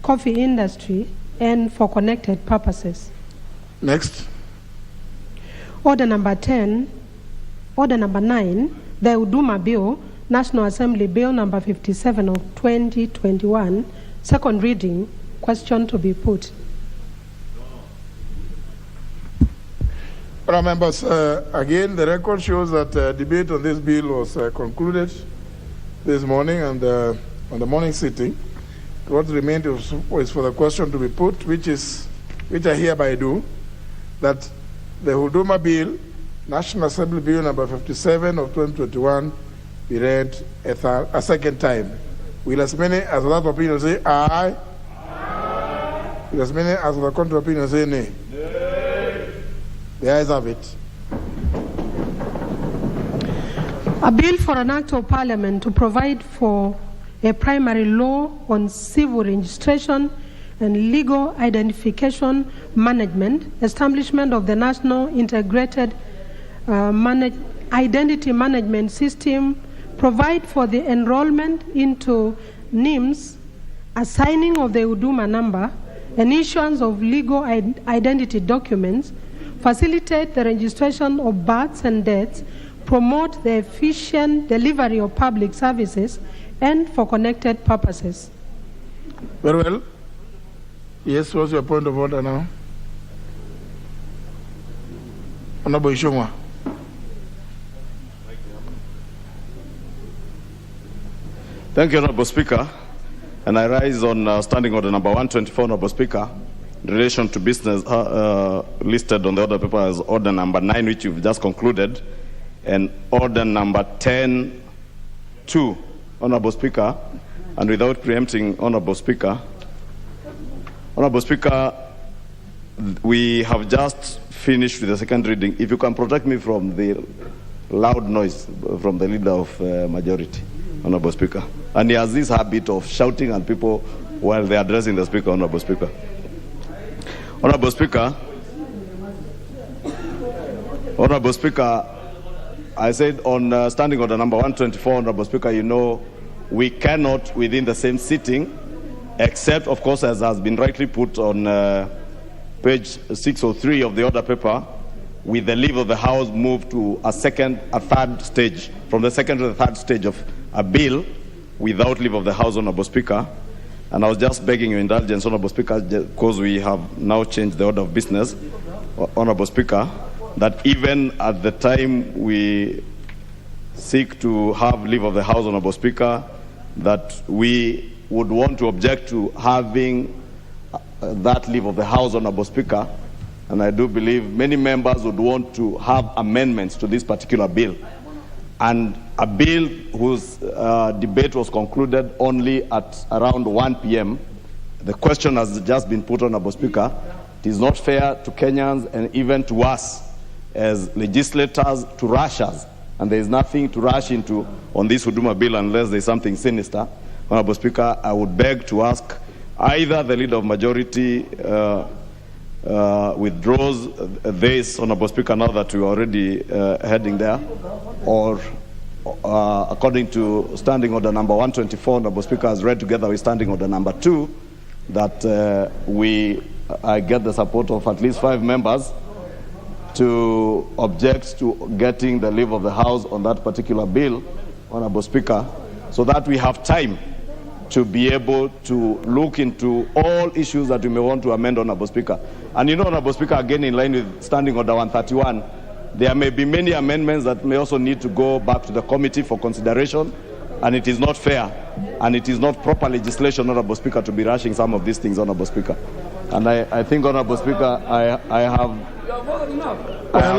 coffee industry, and for connected purposes. Next. Order number 10, order number 9, the Huduma Bill, National Assembly Bill number 57 of 2021, second reading, question to be put. Honourable members, again, the record shows that debate on this bill was concluded this morning and on the morning sitting. What remained is for the question to be put, which I hereby do, that the Huduma Bill, National Assembly Bill number 57 of 2021, be read a second time. Will as many as of that opinion say aye? Aye. Will as many as of the contrary opinion say nay? Nay. The ayes have it. A bill for an act of parliament to provide for a primary law on civil registration and legal identification management, establishment of the National Integrated Identity Management System, provide for the enrollment into NIMS, assigning of the Huduma number, and issuance of legal identity documents, facilitate the registration of births and deaths, promote the efficient delivery of public services, and for connected purposes. Very well. Yes, what's your point of order now? Honorable Ishongwa. Thank you, Honorable Speaker. And I rise on standing order number 124, Honorable Speaker, in relation to business listed on the order paper as order number 9, which you've just concluded, and order number 10-2, Honorable Speaker, and without preempting Honorable Speaker, we have just finished with the second reading. If you can protect me from the loud noise from the leader of majority, Honorable Speaker. And he has this habit of shouting at people while they're addressing the Speaker, Honorable Speaker. Honorable Speaker, I said on standing order number 124, Honorable Speaker, you know, we cannot within the same sitting, except, of course, as has been rightly put on page 603 of the order paper, with the leave of the House, move to a third stage, from the second to the third stage of a bill without leave of the House, Honorable Speaker. And I was just begging your indulgence, Honorable Speaker, because we have now changed the order of business, Honorable Speaker, that even at the time we seek to have leave of the House, Honorable Speaker, that we would want to object to having that leave of the House, Honorable Speaker, and I do believe many members would want to have amendments to this particular bill. And a bill whose debate was concluded only at around 1 p.m., the question has just been put, Honorable Speaker. It is not fair to Kenyans and even to us as legislators to rush us. And there is nothing to rush into on this Huduma Bill unless there is something sinister. Honorable Speaker, I would beg to ask either the leader of majority withdraws this, Honorable Speaker, now that we are already heading there, or according to standing order number 124, Honorable Speaker, as read together with standing order number 2, that we get the support of at least 5 members to object to getting the leave of the House on that particular bill, Honorable Speaker, so that we have time to be able to look into all issues that we may want to amend, Honorable Speaker. And you know, Honorable Speaker, again in line with standing order 131, there may be many amendments that may also need to go back to the committee for consideration, and it is not fair, and it is not proper legislation, Honorable Speaker, to be rushing some of these things, Honorable Speaker. And I think, Honorable Speaker, I have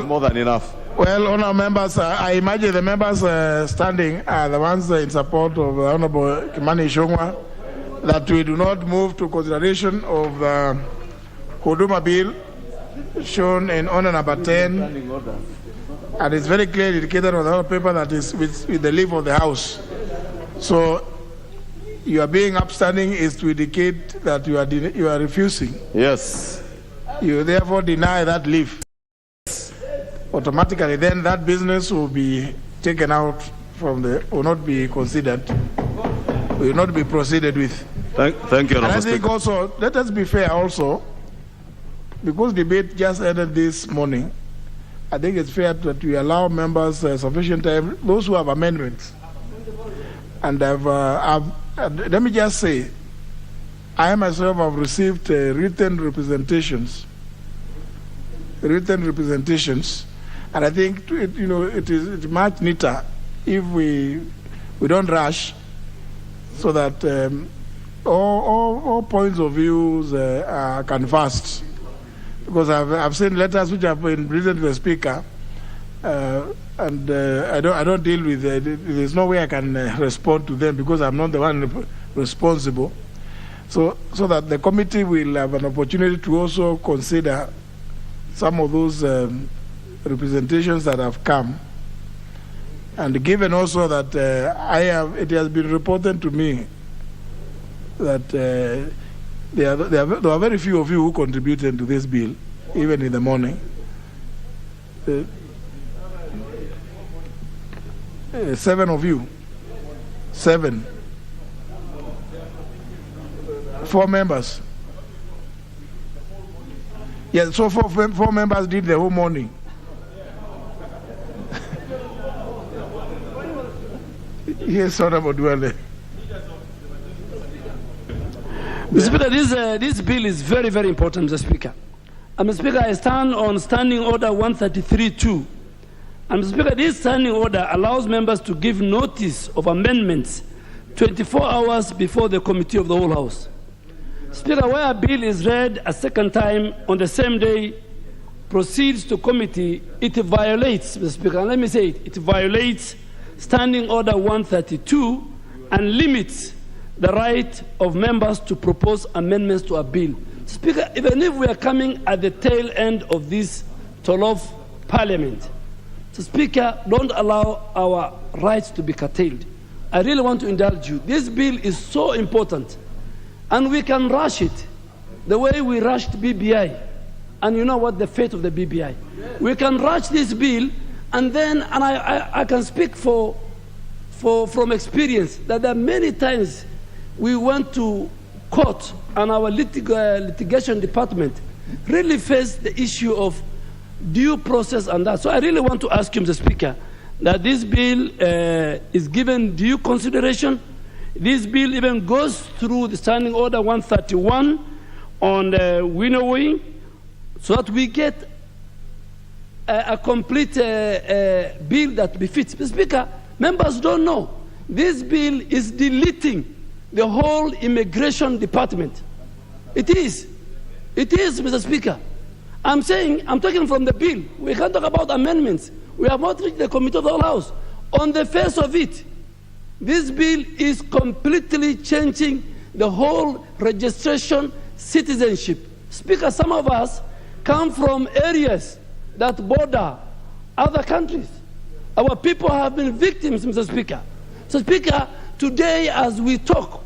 more than enough. Well, Honourable members, I imagine the members standing are the ones in support of Honourable Kimani Ichung'wah, that we do not move to consideration of the Huduma Bill shown in order number 10, and it's very clearly indicated on the other paper that is with the leave of the House. So your being upstanding is to indicate that you are refusing. Yes. You therefore deny that leave. Automatically, then that business will be taken out from will not be considered, will not be proceeded with. Thank you, and I think also, let us be fair also, because debate just ended this morning, I think it's fair that we allow members sufficient time, those who have amendments. And let me just say, I myself have received written representations, and I think it's much neater if we don't rush, so that all points of views are canvassed. Because I've seen letters which have been written to the Speaker, and I don't deal with it. There's no way I can respond to them because I'm not the one responsible. So that the committee will have an opportunity to also consider some of those representations that have come. And given also that it has been reported to me that there are very few of you who contributed to this bill, even in the morning. 7 of you. 7. 4 members. Yeah, so 4 members did the whole morning. Yes, Honorable Duale. Mr. Speaker, this bill is very, very important, Mr. Speaker. Mr. Speaker, I stand on Standing Order 133-2. And Mr. Speaker, this standing order allows members to give notice of amendments 24 hours before the Committee of the Whole House. Speaker, where a bill is read a second time on the same day, proceeds to committee, it violates, Mr. Speaker, and let me say it violates Standing Order 132 and limits the right of members to propose amendments to a bill. Speaker, even if we are coming at the tail end of this Tolof Parliament, so Speaker, don't allow our rights to be curtailed. I really want to indulge you. This bill is so important, and we can rush it the way we rushed BBI. And you know what the fate of the BBI. We can rush this bill, and then, and I can speak from experience, that there are many times we went to court and our litigation department really faced the issue of due process and that. So I really want to ask you, Mr. Speaker, that this bill is given due consideration. This bill even goes through the Standing Order 131 on the winnowing, so that we get a complete bill that befits. Mr. Speaker, members don't know. This bill is deleting the whole immigration department. It is, Mr. Speaker. I'm talking from the bill. We can't talk about amendments. We have not reached the Committee of the Whole House. On the face of it, this bill is completely changing the whole registration citizenship. Speaker, some of us come from areas that border other countries. Our people have been victims, Mr. Speaker. So, Speaker, today as we talk,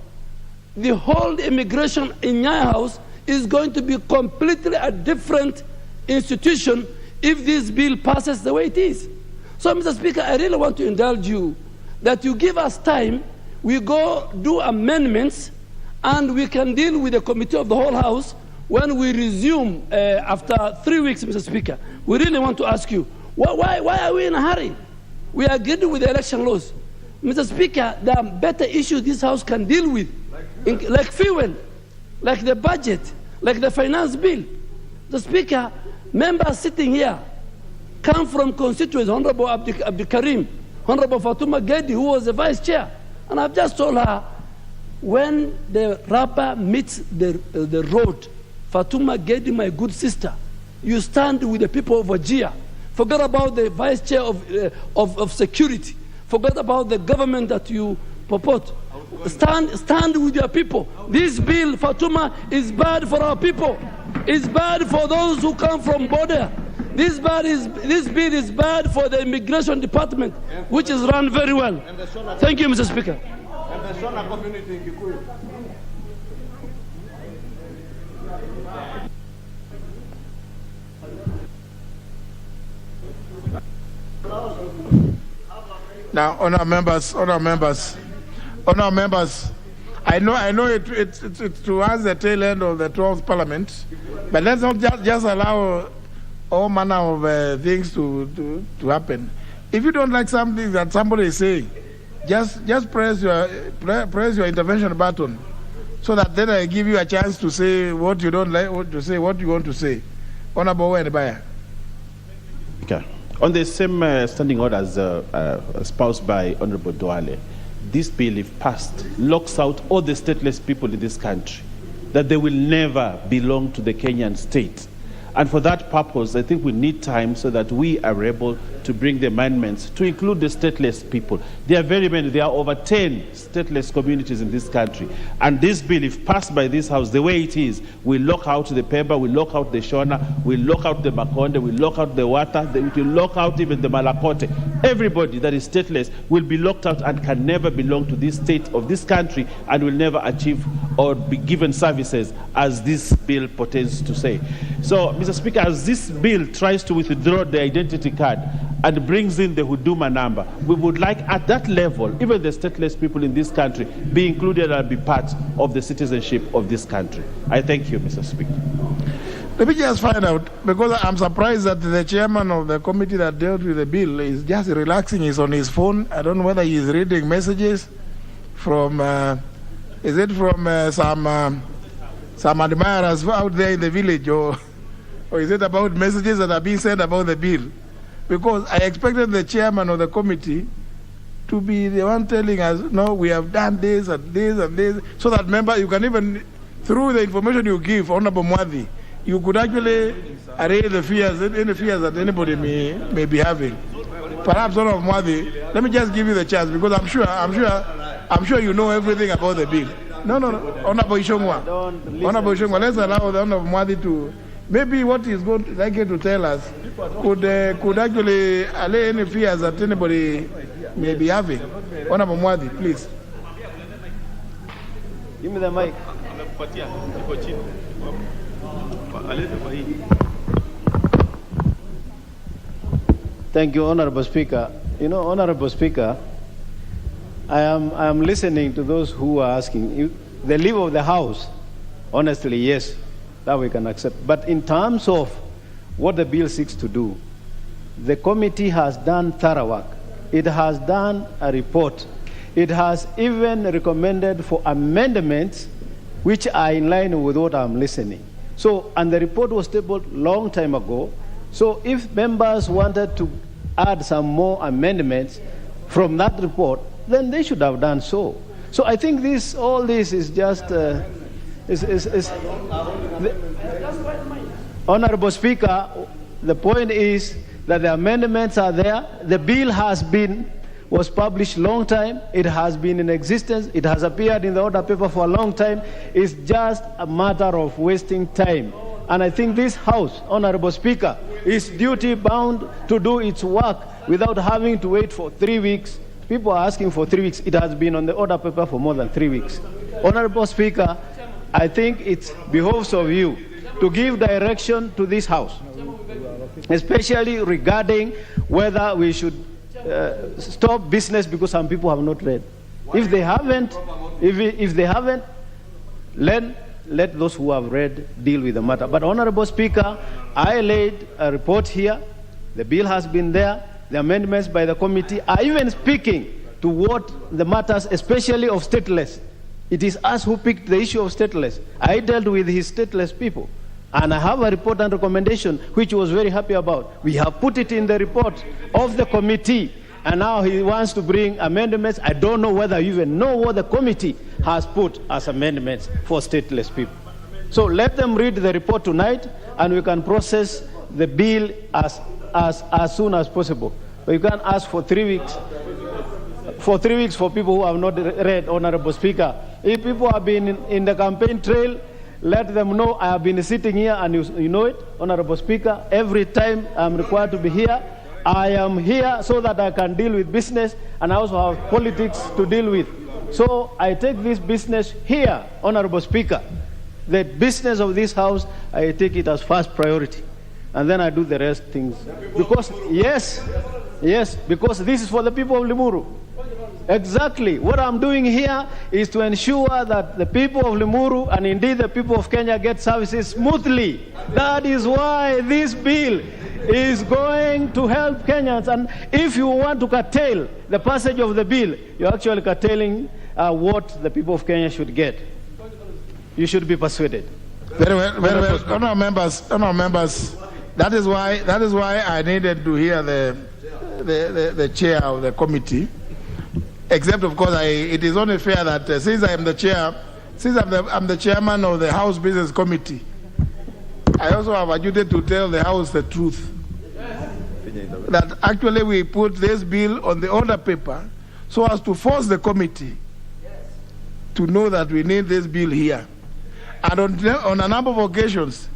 the whole immigration in Nyaya House is going to be completely a different institution if this bill passes the way it is. So, Mr. Speaker, I really want to indulge you that you give us time, we go do amendments, and we can deal with the Committee of the Whole House when we resume after 3 weeks, Mr. Speaker. We really want to ask you, why are we in a hurry? We are getting with the election laws. Mr. Speaker, there are better issues this House can deal with, like fuel, like the budget, like the finance bill. The Speaker, members sitting here come from constituents, Honorable Abdi Karim, Honorable Fatuma Gedi, who was the vice chair. And I've just told her, when the rubber meets the road, Fatuma Gedi, my good sister, you stand with the people of Wajir. Forget about the vice chair of security. Forget about the government that you purport. Stand with your people. This bill, Fatuma, is bad for our people. It's bad for those who come from border. This bill is bad for the immigration department, which is run very well. Thank you, Mr. Speaker. And the Shona community in Kikuyu. Now, honour members, I know it's towards the tail end of the 12th Parliament, but let's not just allow all manner of things to happen. If you don't like something that somebody is saying, just press your intervention button, so that then I give you a chance to say what you don't like, what you want to say. Honourable Wenebaya. Okay. On the same standing orders espoused by Honorable Duale, this bill, if passed, locks out all the stateless people in this country, that they will never belong to the Kenyan state. And for that purpose, I think we need time so that we are able to bring the amendments to include the stateless people. There are very many. There are over 10 stateless communities in this country. And this bill, if passed by this House, the way it is, we lock out the Pemba, we lock out the Shona, we lock out the Makonde, we lock out the Wata, we lock out even the Malakote. Everybody that is stateless will be locked out and can never belong to this state of this country and will never achieve or be given services as this bill pertains to say. So, Mr. Speaker, as this bill tries to withdraw the identity card and brings in the Huduma number, we would like at that level, even the stateless people in this country, be included and be part of the citizenship of this country. I thank you, Mr. Speaker. Let me just find out, because I'm surprised that the chairman of the committee that dealt with the bill is just relaxing. He's on his phone. I don't know whether he's reading messages from, is it from some admirers out there in the village, or is it about messages that are being sent about the bill? Because I expected the chairman of the committee to be the one telling us, no, we have done this and this and this, so that member, you can even, through the information you give, Honorable Mwadhi, you could actually array the fears, any fears that anybody may be having. Perhaps, Honorable Mwadhi, let me just give you the chance, because I'm sure you know everything about the bill. No, Honorable Ishongwa, let's allow the Honorable Mwadhi to, maybe what he's going to like to tell us could actually allay any fears that anybody may be having. Honorable Mwadhi, please. Give me the mic. Thank you, Honorable Speaker. You know, Honorable Speaker, I am listening to those who are asking. The leave of the House, honestly, yes, that we can accept. But in terms of what the bill seeks to do, the committee has done thorough work. It has done a report. It has even recommended for amendments which are in line with what I'm listening. So, and the report was tabled long time ago. So if members wanted to add some more amendments from that report, then they should have done so. So I think all this is just, Honorable Speaker, the point is that the amendments are there. The bill was published long time. It has been in existence. It has appeared in the order paper for a long time. It's just a matter of wasting time. And I think this House, Honorable Speaker, is duty bound to do its work without having to wait for 3 weeks. People are asking for 3 weeks. It has been on the order paper for more than 3 weeks. Honorable Speaker, I think it behoves of you to give direction to this House, especially regarding whether we should stop business because some people have not read. If they haven't, let those who have read deal with the matter. But Honorable Speaker, I laid a report here. The bill has been there. The amendments by the committee are even speaking to what the matters, especially of stateless. It is us who picked the issue of stateless. I dealt with his stateless people. And I have a report and recommendation, which he was very happy about. We have put it in the report of the committee, and now he wants to bring amendments. I don't know whether you even know what the committee has put as amendments for stateless people. So let them read the report tonight, and we can process the bill as soon as possible. But you can't ask for 3 weeks. For 3 weeks for people who have not read, Honorable Speaker. If people have been in the campaign trail, let them know I have been sitting here, and you know it, Honorable Speaker. Every time I'm required to be here, I am here so that I can deal with business, and I also have politics to deal with. So I take this business here, Honorable Speaker. The business of this House, I take it as first priority. And then I do the rest things. Because, yes, because this is for the people of Limuru. Exactly. What I'm doing here is to ensure that the people of Limuru and indeed the people of Kenya get services smoothly. That is why this bill is going to help Kenyans. And if you want to curtail the passage of the bill, you're actually curtailing what the people of Kenya should get. You should be persuaded. Very well. Honourable members. That is why I needed to hear the chair of the committee. Except, of course, it is only fair that since I am the chair, I'm the chairman of the House Business Committee, I also have a duty to tell the House the truth. That actually we put this bill on the order paper so as to force the committee to know that we need this bill here. And on a number of occasions,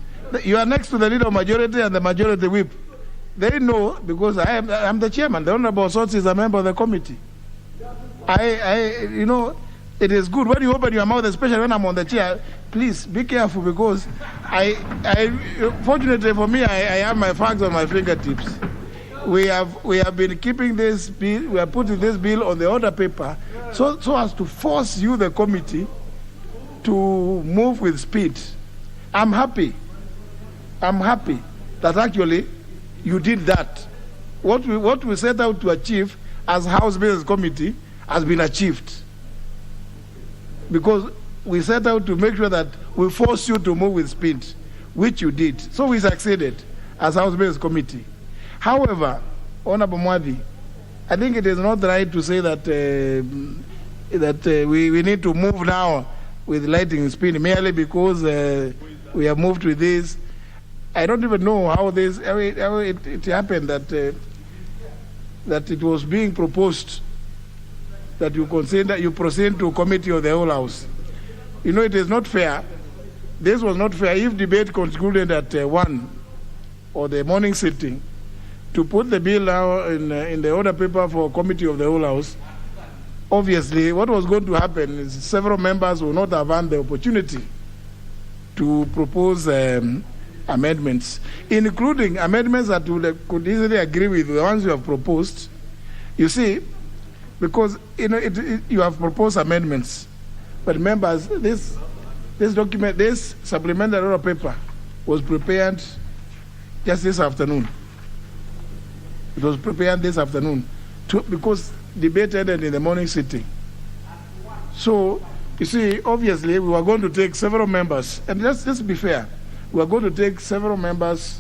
you are next to the leader of majority and the majority whip. They know, because I'm the chairman. The Honorable Sotsi is a member of the committee. You know, it is good when you open your mouth, especially when I'm on the chair. Please be careful, because fortunately for me, I have my facts on my fingertips. We have been keeping this bill. We are putting this bill on the order paper so as to force you, the committee, to move with speed. I'm happy that actually you did that. What we set out to achieve as House Business Committee has been achieved, because we set out to make sure that we force you to move with speed, which you did. So we succeeded as House Business Committee. However, Honorable Mwadi, I think it is not right to say that we need to move now with lightning speed merely because we have moved with this. I don't even know how it happened that it was being proposed that you proceed to a committee of the whole House. You know, it is not fair. This was not fair. If debate concluded at 1 or the morning sitting, to put the bill now in the order paper for committee of the whole House, obviously what was going to happen is several members will not have had the opportunity to propose amendments, including amendments that could easily agree with the ones you have proposed. You see, because you have proposed amendments, but members, this document, this supplementary order paper was prepared just this afternoon. It was prepared this afternoon because debate ended in the morning sitting. So, you see, obviously, we were going to take several members, and let's be fair, we are going to take several members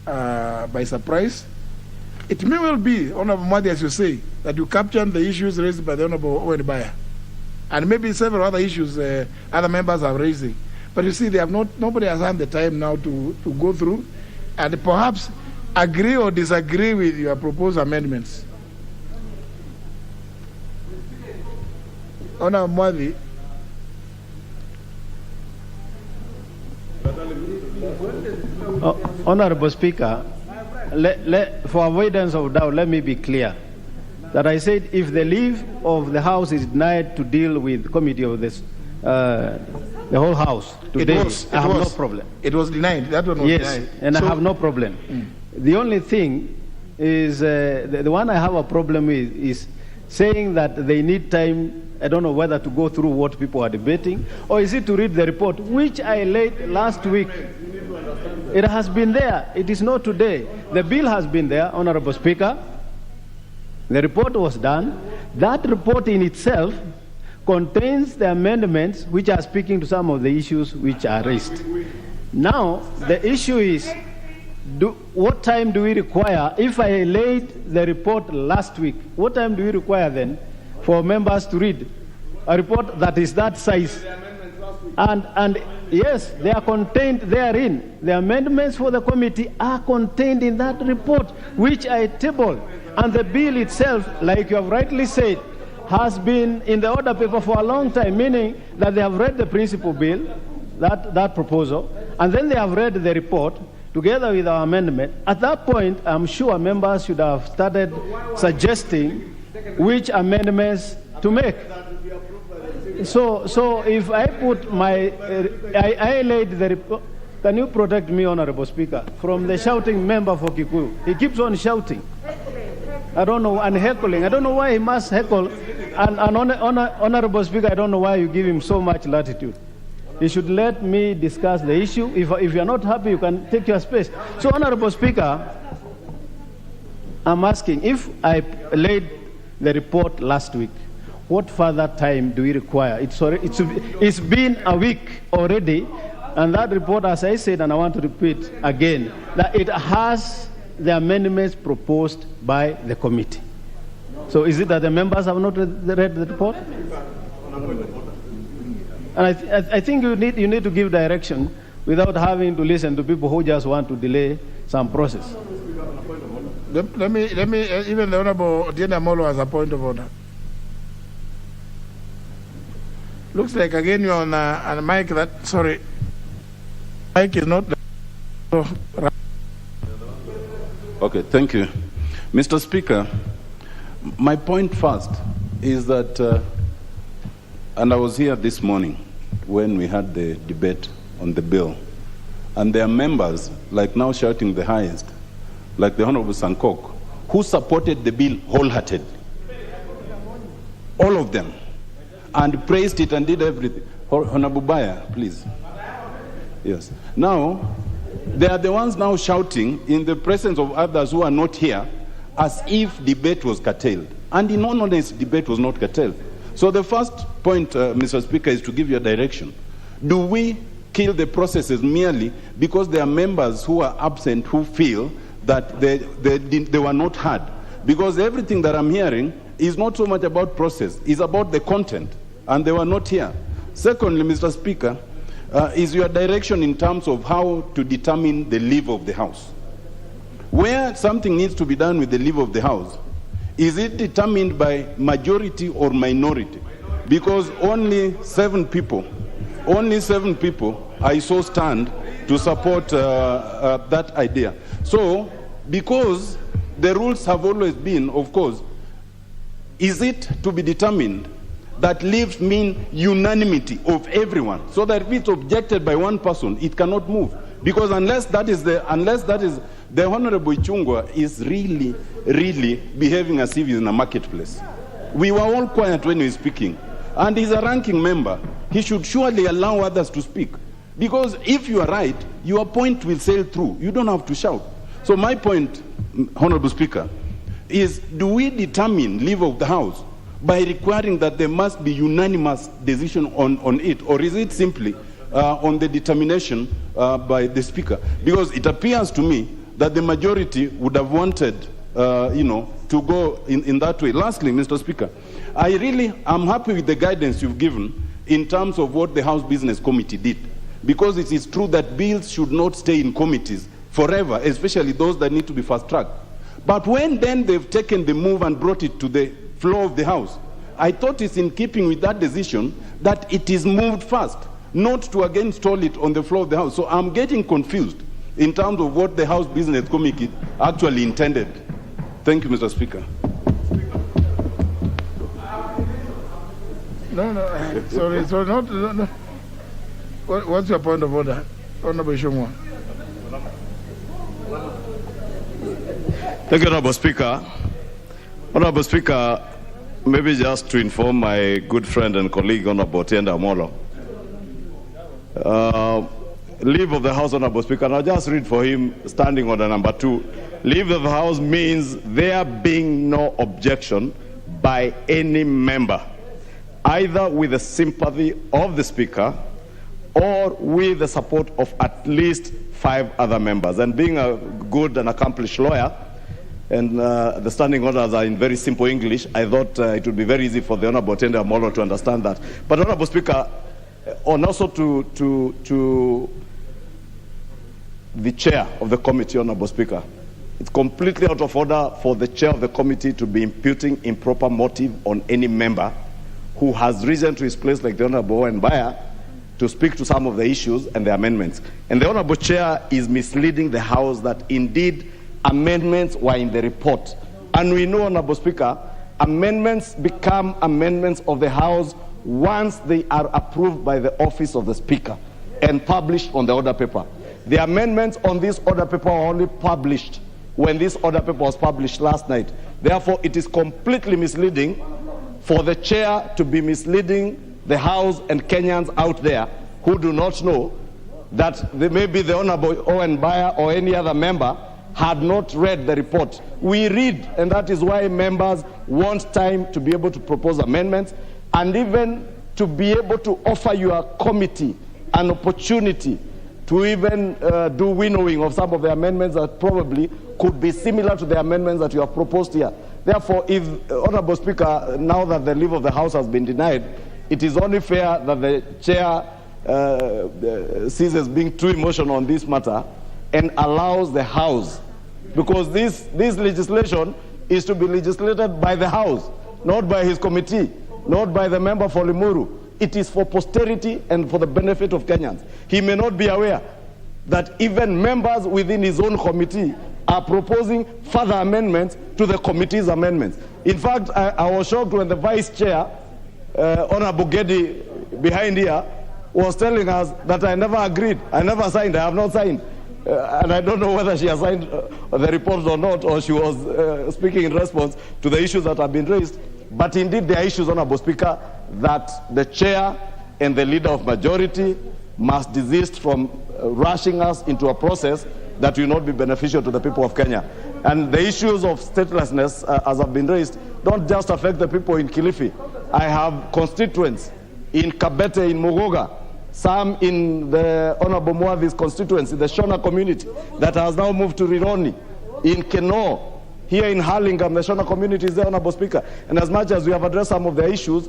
by surprise. It may well be, Honorable Madi, as you say, that you captured the issues raised by the Honorable Owen Baya, and maybe several other issues other members are raising. But you see, nobody has had the time now to go through and perhaps agree or disagree with your proposed amendments. Honorable Madi. Honorable Speaker, for avoidance of doubt, let me be clear that I said if the leave of the House is denied to deal with the committee of this, the whole House today, I have no problem. It was denied. That one was denied. Yes, and I have no problem. The only thing is the one I have a problem with is saying that they need time. I don't know whether to go through what people are debating, or is it to read the report, which I laid last week. It has been there. It is not today. The bill has been there, Honorable Speaker. The report was done. That report in itself contains the amendments which are speaking to some of the issues which are raised. Now, the issue is, what time do we require? If I laid the report last week, what time do we require then for members to read a report that is that size? And yes, they are contained therein. The amendments for the committee are contained in that report, which I tabled. And the bill itself, like you have rightly said, has been in the order paper for a long time, meaning that they have read the principal bill, that proposal, and then they have read the report together with our amendment. At that point, I'm sure members should have started suggesting which amendments to make. So if I put I laid the report, can you protect me, Honorable Speaker, from the shouting member for Kikuyu? He keeps on shouting. I don't know, and heckling. I don't know why he must heckle. And Honorable Speaker, I don't know why you give him so much latitude. You should let me discuss the issue. If you're not happy, you can take your space. So, Honorable Speaker, I'm asking, if I laid the report last week, what further time do we require? It's been a week already, and that report, as I said, and I want to repeat again, that it has the amendments proposed by the committee. So is it that the members have not read the report? And I think you need to give direction without having to listen to people who just want to delay some process. Let me even the Honorable Diana Molo has a point of order. Looks like again you're on a mic that, sorry, mic is not. Okay, thank you. Mr. Speaker, my point first is that, and I was here this morning when we had the debate on the bill, and there are members, like now shouting the highest, like the Honorable Sankok, who supported the bill wholeheartedly. All of them. And praised it and did everything. Honorable Baya, please. Yes. Now, they are the ones now shouting in the presence of others who are not here as if debate was curtailed. And in all honesty, debate was not curtailed. So the first point, Mr. Speaker, is to give you a direction. Do we kill the processes merely because there are members who are absent who feel that they were not heard? Because everything that I'm hearing is not so much about process, it's about the content, and they were not here. Secondly, Mr. Speaker, is your direction in terms of how to determine the leave of the House. Where something needs to be done with the leave of the House, is it determined by majority or minority? Because only 7 people I saw stand to support that idea. So, because the rules have always been, of course, is it to be determined that leaves mean unanimity of everyone, so that if it's objected by one person, it cannot move? Because unless that is the Honorable Ichungwa is really behaving as if he's in a marketplace. We were all quiet when he was speaking, and he's a ranking member. He should surely allow others to speak, because if you are right, your point will sail through. You don't have to shout. So my point, Honorable Speaker, is do we determine leave of the House by requiring that there must be unanimous decision on it, or is it simply on the determination by the Speaker? Because it appears to me that the majority would have wanted, to go in that way. Lastly, Mr. Speaker, I'm happy with the guidance you've given in terms of what the House Business Committee did, because it is true that bills should not stay in committees forever, especially those that need to be fast-tracked. But when then they've taken the move and brought it to the floor of the House, I thought it's in keeping with that decision that it is moved fast, not to again stall it on the floor of the House. So I'm getting confused in terms of what the House Business Committee actually intended. Thank you, Mr. Speaker. Sorry, no. What's your point of order, Honorable Ishongwa? Thank you, Honorable Speaker. Honorable Speaker, maybe just to inform my good friend and colleague, Honorable Tienda Amolo, leave of the House, Honorable Speaker, and I'll just read for him standing order number 2. Leave of the House means there being no objection by any member, either with the sympathy of the Speaker or with the support of at least 5 other members. And being a good and accomplished lawyer, and the standing orders are in very simple English, I thought it would be very easy for the Honorable Tender Molo to understand that. But Honorable Speaker, on also to the chair of the committee, Honorable Speaker, it's completely out of order for the chair of the committee to be imputing improper motive on any member who has risen to his place, like the Honorable Owen Baya, to speak to some of the issues and the amendments. And the Honorable Chair is misleading the House that indeed amendments were in the report. And we know, Honorable Speaker, amendments become amendments of the House once they are approved by the office of the Speaker and published on the order paper. The amendments on this order paper were only published when this order paper was published last night. Therefore, it is completely misleading for the chair to be misleading the House and Kenyans out there who do not know that maybe the Honorable Owen Baya or any other member had not read the report. We read, and that is why members want time to be able to propose amendments and even to be able to offer your committee an opportunity to even do winnowing of some of the amendments that probably could be similar to the amendments that you have proposed here. Therefore, if, Honorable Speaker, now that the leave of the House has been denied, it is only fair that the chair ceases being too emotional on this matter and allows the House, because this legislation is to be legislated by the House, not by his committee, not by the member for Limuru. It is for posterity and for the benefit of Kenyans. He may not be aware that even members within his own committee are proposing further amendments to the committee's amendments. In fact, I was shocked when the Vice Chair, Honorable Gedi, behind here, was telling us that I never agreed, I never signed, I have not signed. And I don't know whether she has signed the report or not, or she was speaking in response to the issues that have been raised. But indeed, there are issues, Honorable Speaker, that the chair and the leader of majority must desist from rushing us into a process that will not be beneficial to the people of Kenya. And the issues of statelessness, as have been raised, don't just affect the people in Kilifi. I have constituents in Kabete, in Mugoga, some in the Honorable Muadhi's constituency, the Shona community, that has now moved to Rironi, in Keno, here in Hurlingham, the Shona community is there, Honorable Speaker. And as much as we have addressed some of the issues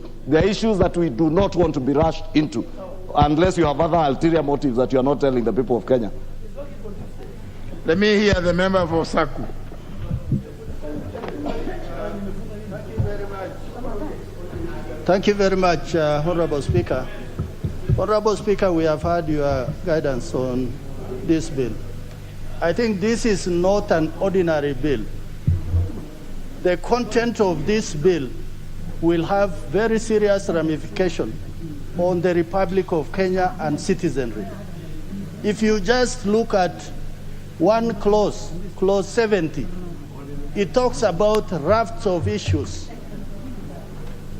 that we do not want to be rushed into, unless you have other ulterior motives that you are not telling the people of Kenya. Let me hear the member for Saku. Thank you very much, Honorable Speaker. Honorable Speaker, we have had your guidance on this bill. I think this is not an ordinary bill. The content of this bill will have very serious ramifications on the Republic of Kenya and citizenry. If you just look at one clause, clause 70, it talks about rafts of issues.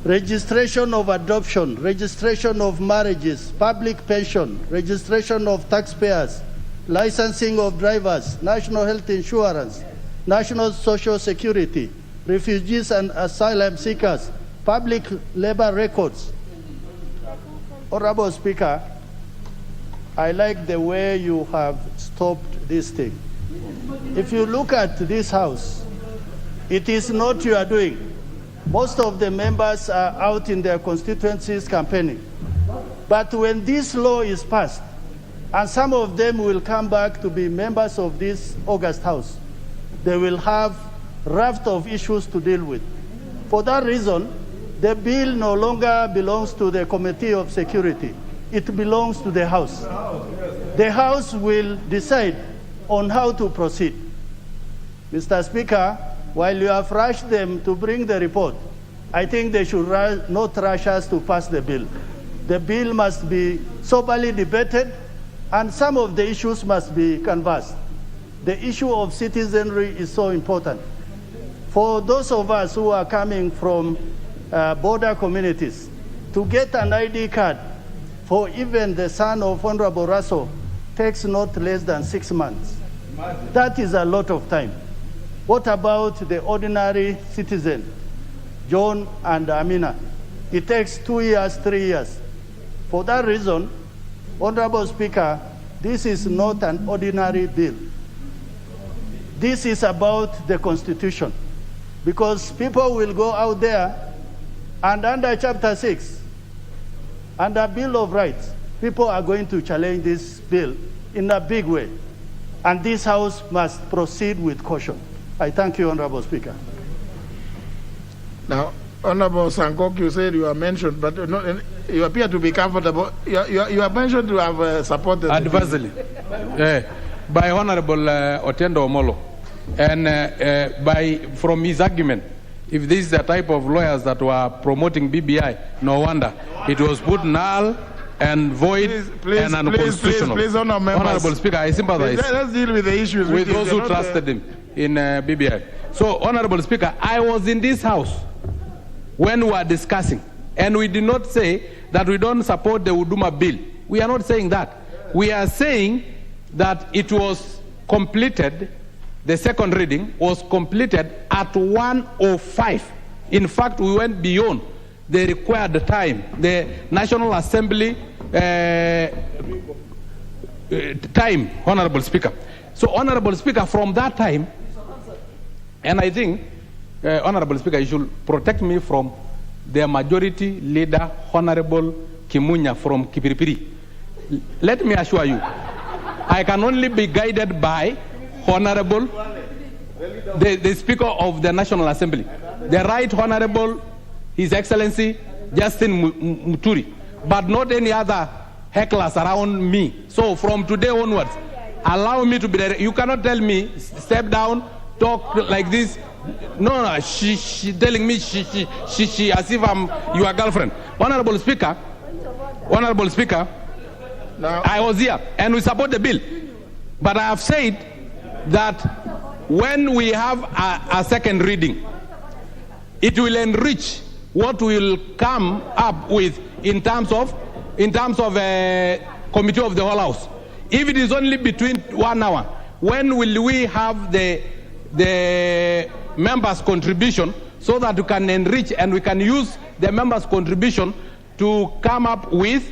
Registration of adoption, registration of marriages, public pension, registration of taxpayers, licensing of drivers, national health insurance, national social security, refugees and asylum seekers, public labor records. Honorable Speaker, I like the way you have stopped this thing. If you look at this House, it is not your doing. Most of the members are out in their constituencies campaigning. But when this law is passed, and some of them will come back to be members of this August House, they will have a raft of issues to deal with. For that reason, the bill no longer belongs to the Committee of Security. It belongs to the House. The House will decide on how to proceed. Mr. Speaker, while you have rushed them to bring the report, I think they should not rush us to pass the bill. The bill must be soberly debated, and some of the issues must be canvassed. The issue of citizenry is so important. For those of us who are coming from border communities, to get an ID card for even the son of Honorable Russell takes not less than 6 months. That is a lot of time. What about the ordinary citizen, John and Amina? It takes 2 years, 3 years. For that reason, Honorable Speaker, this is not an ordinary bill. This is about the Constitution, because people will go out there and under Chapter 6, under Bill of Rights, people are going to challenge this bill in a big way. And this House must proceed with caution. I thank you, Honorable Speaker. Now, Honorable Sankok, you said you are mentioned, but you appear to be comfortable. You are mentioned to have supported adversely by Honorable Otiendo Omolo. And from his argument, if this is the type of lawyers that were promoting BBI, no wonder it was put null and void and unconstitutional. Please, Honorable Speaker, I sympathize. Let's deal with the issues with those who trusted him in BBI. So, Honorable Speaker, I was in this House when we were discussing, and we did not say that we don't support the Huduma Bill. We are not saying that. We are saying that it was completed, the second reading was completed at 1:05. In fact, we went beyond the required time, the National Assembly time, Honorable Speaker. So, Honorable Speaker, from that time, and I think, Honorable Speaker, you should protect me from the majority leader, Honorable Kimunya from Kipiripiri. Let me assure you, I can only be guided by Honorable, the Speaker of the National Assembly, the Right Honorable His Excellency Justin Muturi, but not any other hecklers around me. So from today onwards, allow me to be there. You cannot tell me, step down, talk like this. No, she telling me she as if I'm your girlfriend. Honorable Speaker, now, I was here and we support the bill. But I have said that when we have a second reading, it will enrich what will come up with in terms of a committee of the whole House. If it is only between 1 hour, when will we have the members' contribution so that we can enrich and we can use the members' contribution to come up with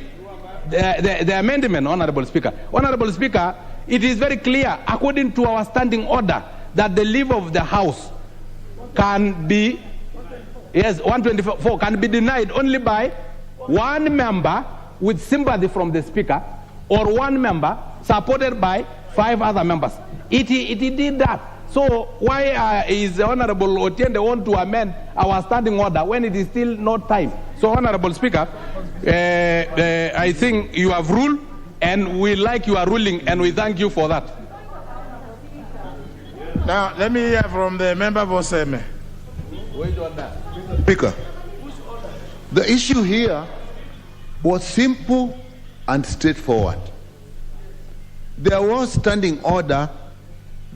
the amendment, Honorable Speaker. Honorable Speaker, it is very clear, according to our standing order, that the leave of the House can be, 124, can be denied only by one member with sympathy from the Speaker or one member supported by 5 other members. It did that. So why is Honorable Otiende want to amend our standing order when it is still not time? So, Honorable Speaker, I think you have ruled, and we like your ruling, and we thank you for that. Now, let me hear from the member for Seme. Speaker, the issue here was simple and straightforward. There was standing order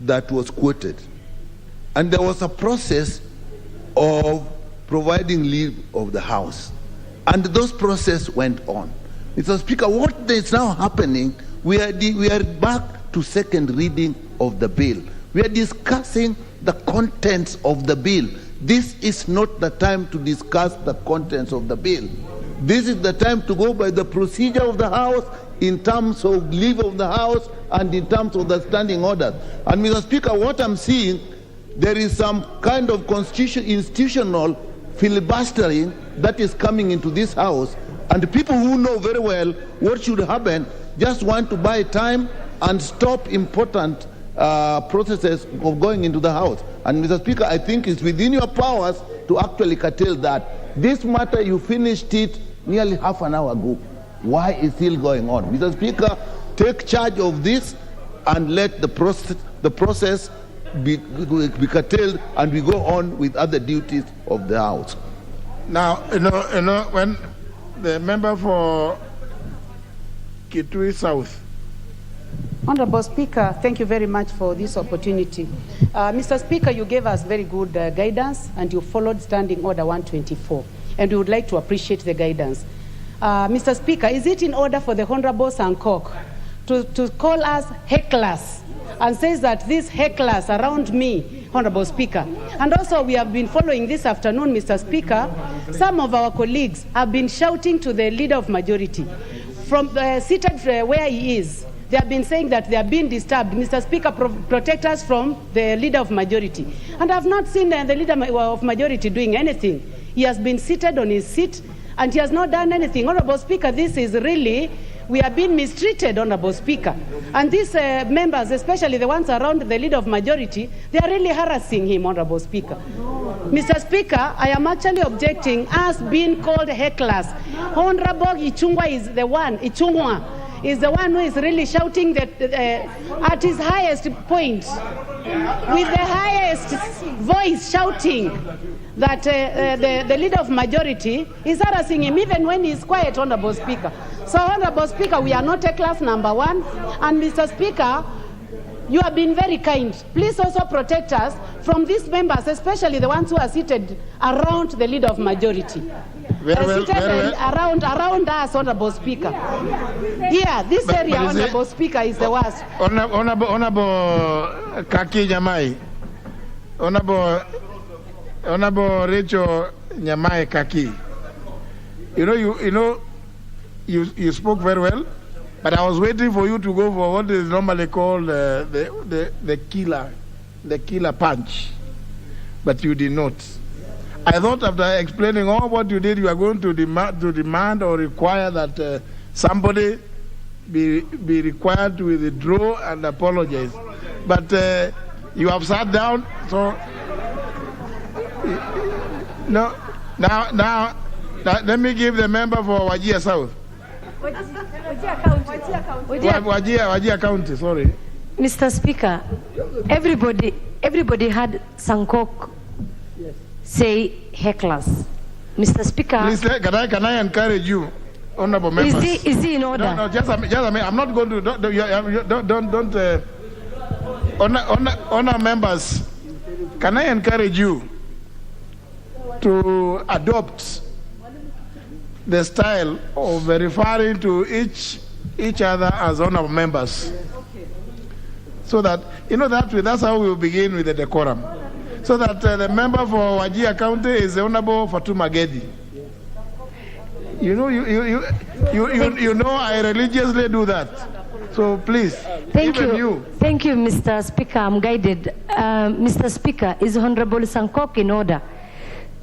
that was quoted, and there was a process of providing leave of the House, and those process went on. Mr. Speaker, what is now happening, we are back to second reading of the bill. We are discussing the contents of the bill. This is not the time to discuss the contents of the bill. This is the time to go by the procedure of the House in terms of leave of the House and in terms of the standing orders. And Mr. Speaker, what I'm seeing, there is some kind of institutional filibustering that is coming into this House, and people who know very well what should happen just want to buy time and stop important processes of going into the House. And Mr. Speaker, I think it's within your powers to actually curtail that. This matter, you finished it nearly half an hour ago. Why is still going on? Mr. Speaker, take charge of this and let the process be curtailed, and we go on with other duties of the House. Now, you know, when the member for Kitui South. Honorable Speaker, thank you very much for this opportunity. Mr. Speaker, you gave us very good guidance, and you followed Standing Order 124, and we would like to appreciate the guidance. Mr. Speaker, is it in order for the Honorable Sankok to call us hecklers and says that these hecklers around me, Honorable Speaker, and also we have been following this afternoon, Mr. Speaker, some of our colleagues have been shouting to the Leader of Majority seated where he is. They have been saying that they are being disturbed. Mr. Speaker, protect us from the leader of majority. And I have not seen the leader of majority doing anything. He has been seated on his seat and he has not done anything. Honorable Speaker, this is really, we are being mistreated, Honorable Speaker. And these members, especially the ones around the leader of majority, they are really harassing him, Honorable Speaker. Mr. Speaker, I am actually objecting us being called hecklers. Honorable Ichungwa is the one, Ichungwa is the one who is really shouting that, at his highest point, with the highest voice shouting that the leader of majority is harassing him even when he's quiet, Honorable Speaker. So, Honorable Speaker, we are not a class number one. And Mr. Speaker, you have been very kind. Please also protect us from these members, especially the ones who are seated around the leader of majority. Around us, Honorable Speaker. Yeah, this area, Honorable Speaker, is the worst. Honorable Kaki Nyamai. Honorable Rachel Nyamai Kaki. You spoke very well, but I was waiting for you to go for what is normally called the killer punch, but you did not. I thought after explaining all what you did, you are going to demand or require that somebody be required to withdraw and apologize. But you have sat down, so no. Now, let me give the member for Wajir South. Wajir County, sorry. Mr. Speaker, everybody had Sankok say hecklers. Mr. Speaker, please, can I encourage you, honorable members? Is he in order? No, just a minute. I'm not going to. Don't. Honor members, can I encourage you to adopt the style of referring to each other as honorable members, so that that's how we will begin with the decorum. So that the member for Wajir County is the Honorable Fatuma Gedi. You know, I religiously do that. So please, thank you. Thank you, Mr. Speaker. I'm guided. Mr. Speaker, is Honorable Sankok in order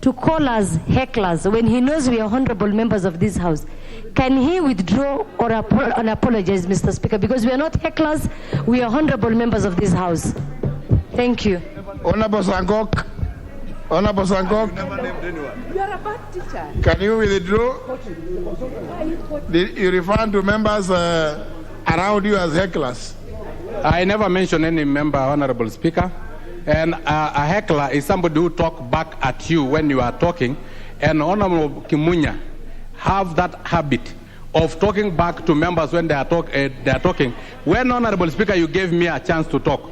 to call us hecklers when he knows we are honorable members of this House? Can he withdraw or apologize, Mr. Speaker? Because we are not hecklers, we are honorable members of this House. Thank you. Honorable Sankok. Honorable Sankok. You are a bad teacher. Can you withdraw? You refer to members around you as hecklers. I never mentioned any member, Honorable Speaker. And a heckler is somebody who talks back at you when you are talking. And Honorable Kimunya have that habit of talking back to members when they are talking. When, Honorable Speaker, you gave me a chance to talk,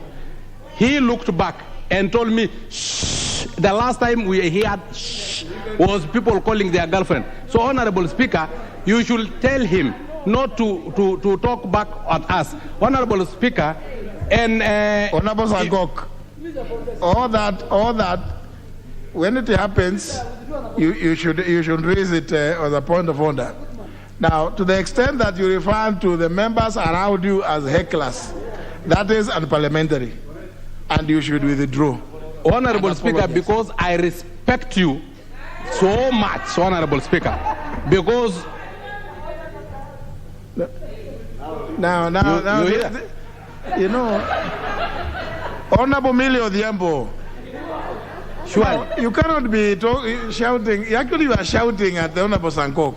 he looked back and told me, shh. The last time we heard shh was people calling their girlfriend. So, Honorable Speaker, you should tell him not to talk back at us. Honorable Speaker, and Honorable Sankok, all that, when it happens, you should raise it as a point of order. Now, to the extent that you refer to the members around you as hecklers, that is unparliamentary, and you should withdraw. Honorable Speaker, because I respect you so much, Honorable Speaker, because now, you know, Honorable Millie Odhiambo, sure. Now, you cannot be shouting. Actually, you are shouting at the Honorable Sankok.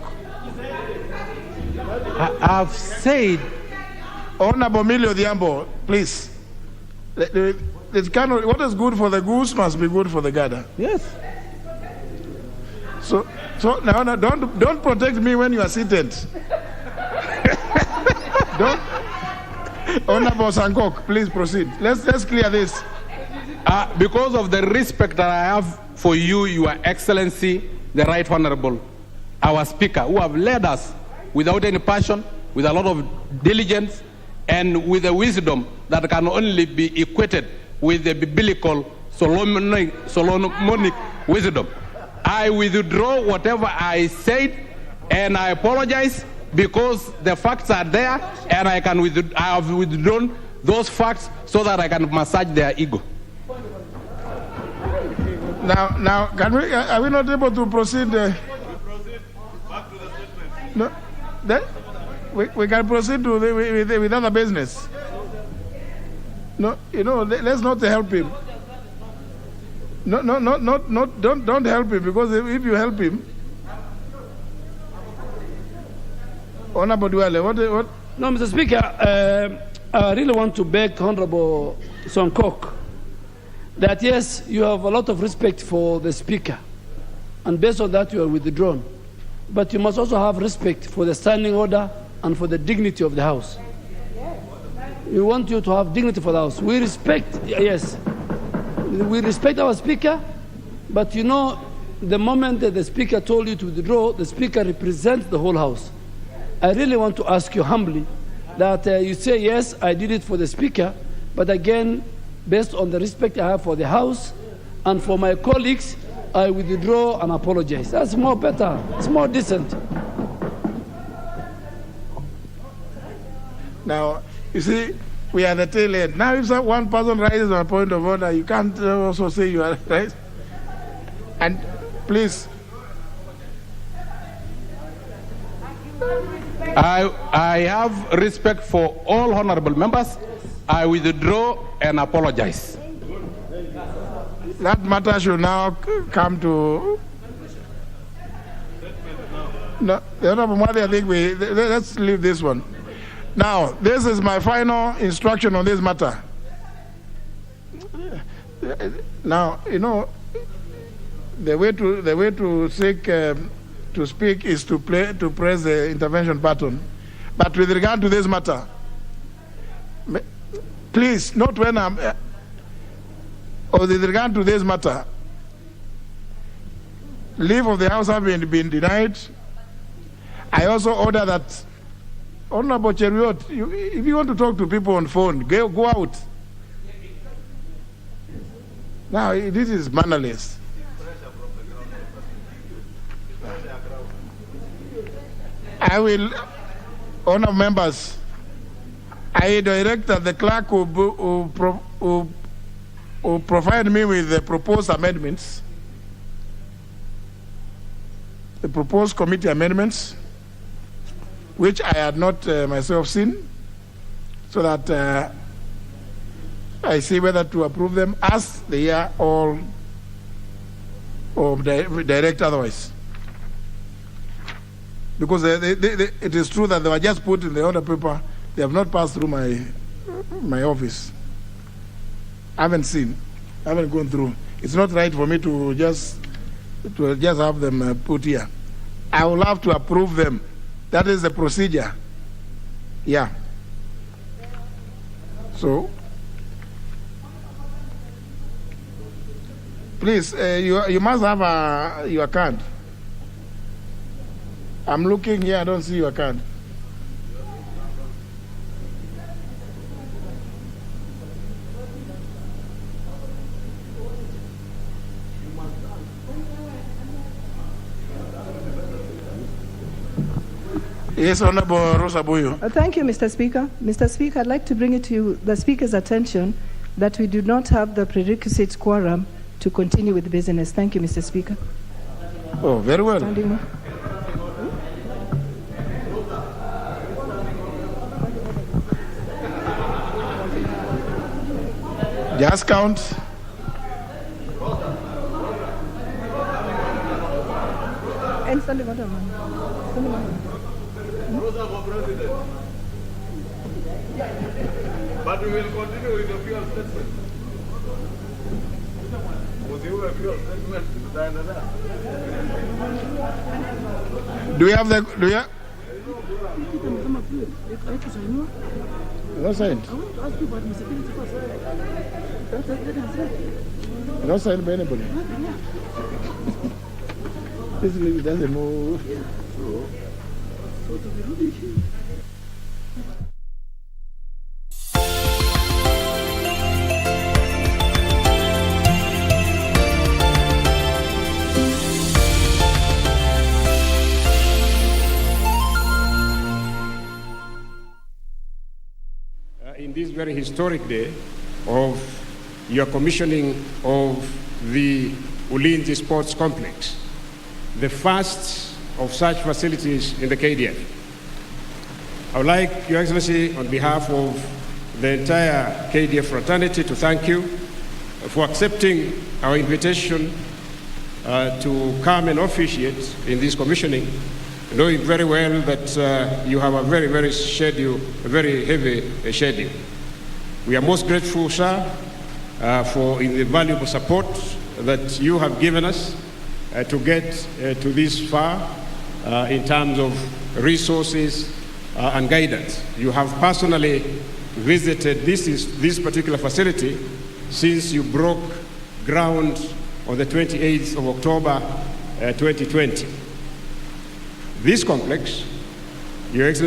I've said, Honorable Millie Odhiambo, please. What is good for the goose must be good for the gander. Yes. So now don't protect me when you are seated. Don't. Honorable Sankok, please proceed. Let's clear this. Because of the respect that I have for you, Your Excellency, the Right Honorable, our Speaker, who have led us without any passion, with a lot of diligence, and with a wisdom that can only be equated with the biblical Solomonic wisdom. I withdraw whatever I said, and I apologize, because the facts are there, and I have withdrawn those facts so that I can massage their ego. Now, are we not able to proceed? No, we can proceed with other business. No, let's not help him. No, don't help him, because if you help him, Honorable Duale, what? No, Mr. Speaker, I really want to beg Honorable Sonkok that yes, you have a lot of respect for the Speaker, and based on that you are withdrawn. But you must also have respect for the standing order and for the dignity of the House. We want you to have dignity for the House. We respect, yes, we respect our Speaker, but you know, the moment that the Speaker told you to withdraw, the Speaker represents the whole House. I really want to ask you humbly that you say, yes, I did it for the Speaker, but again, based on the respect I have for the House and for my colleagues, I withdraw and apologize. That's more better. It's more decent. Now, you see, we are the tail end. Now, if one person raises a point of order, you can't also say you are right. And please. I have respect for all honorable members. I withdraw and apologize. That matter should now come to. No, the Honorable Mwadi, I think let's leave this one. Now, this is my final instruction on this matter. Now, the way to seek to speak is to press the intervention button. But with regard to this matter, please, not when I'm. Or with regard to this matter, leave of the House have been denied. I also order that, Honorable Cheruiyot, if you want to talk to people on phone, go out. Now, this is mannerless. I will, honour members, I direct that the clerk will provide me with the proposed amendments, the proposed committee amendments, which I had not myself seen, so that I see whether to approve them as they are all or direct otherwise. Because it is true that they were just put in the order paper, they have not passed through my office. I haven't seen, I haven't gone through. It's not right for me to just have them put here. I will have to approve them. That is the procedure. Yeah. So, please, you must have your card. I'm looking here, I don't see your card. Yes, Honorable Rosa Boyo. Thank you, Mr. Speaker. Mr. Speaker, I'd like to bring it to the Speaker's attention that we do not have the prerequisite quorum to continue with business. Thank you, Mr. Speaker. Oh, very well. Just count. And standing order, man. Standing order. But we will continue with the fuel statement. Do we have the? Do you? No sign. No sign by anybody. This lady doesn't move. very historic day of your commissioning of the Ulinzi Sports Complex, the first of such facilities in the KDF. I would like, Your Excellency, on behalf of the entire KDF fraternity, to thank you for accepting our invitation to come and officiate in this commissioning, knowing very well that you have a very heavy schedule. We are most grateful, sir, for the valuable support that you have given us to get to this far in terms of resources and guidance. You have personally visited this particular facility since you broke ground on the 28th of October 2020. This complex, Your Excellency,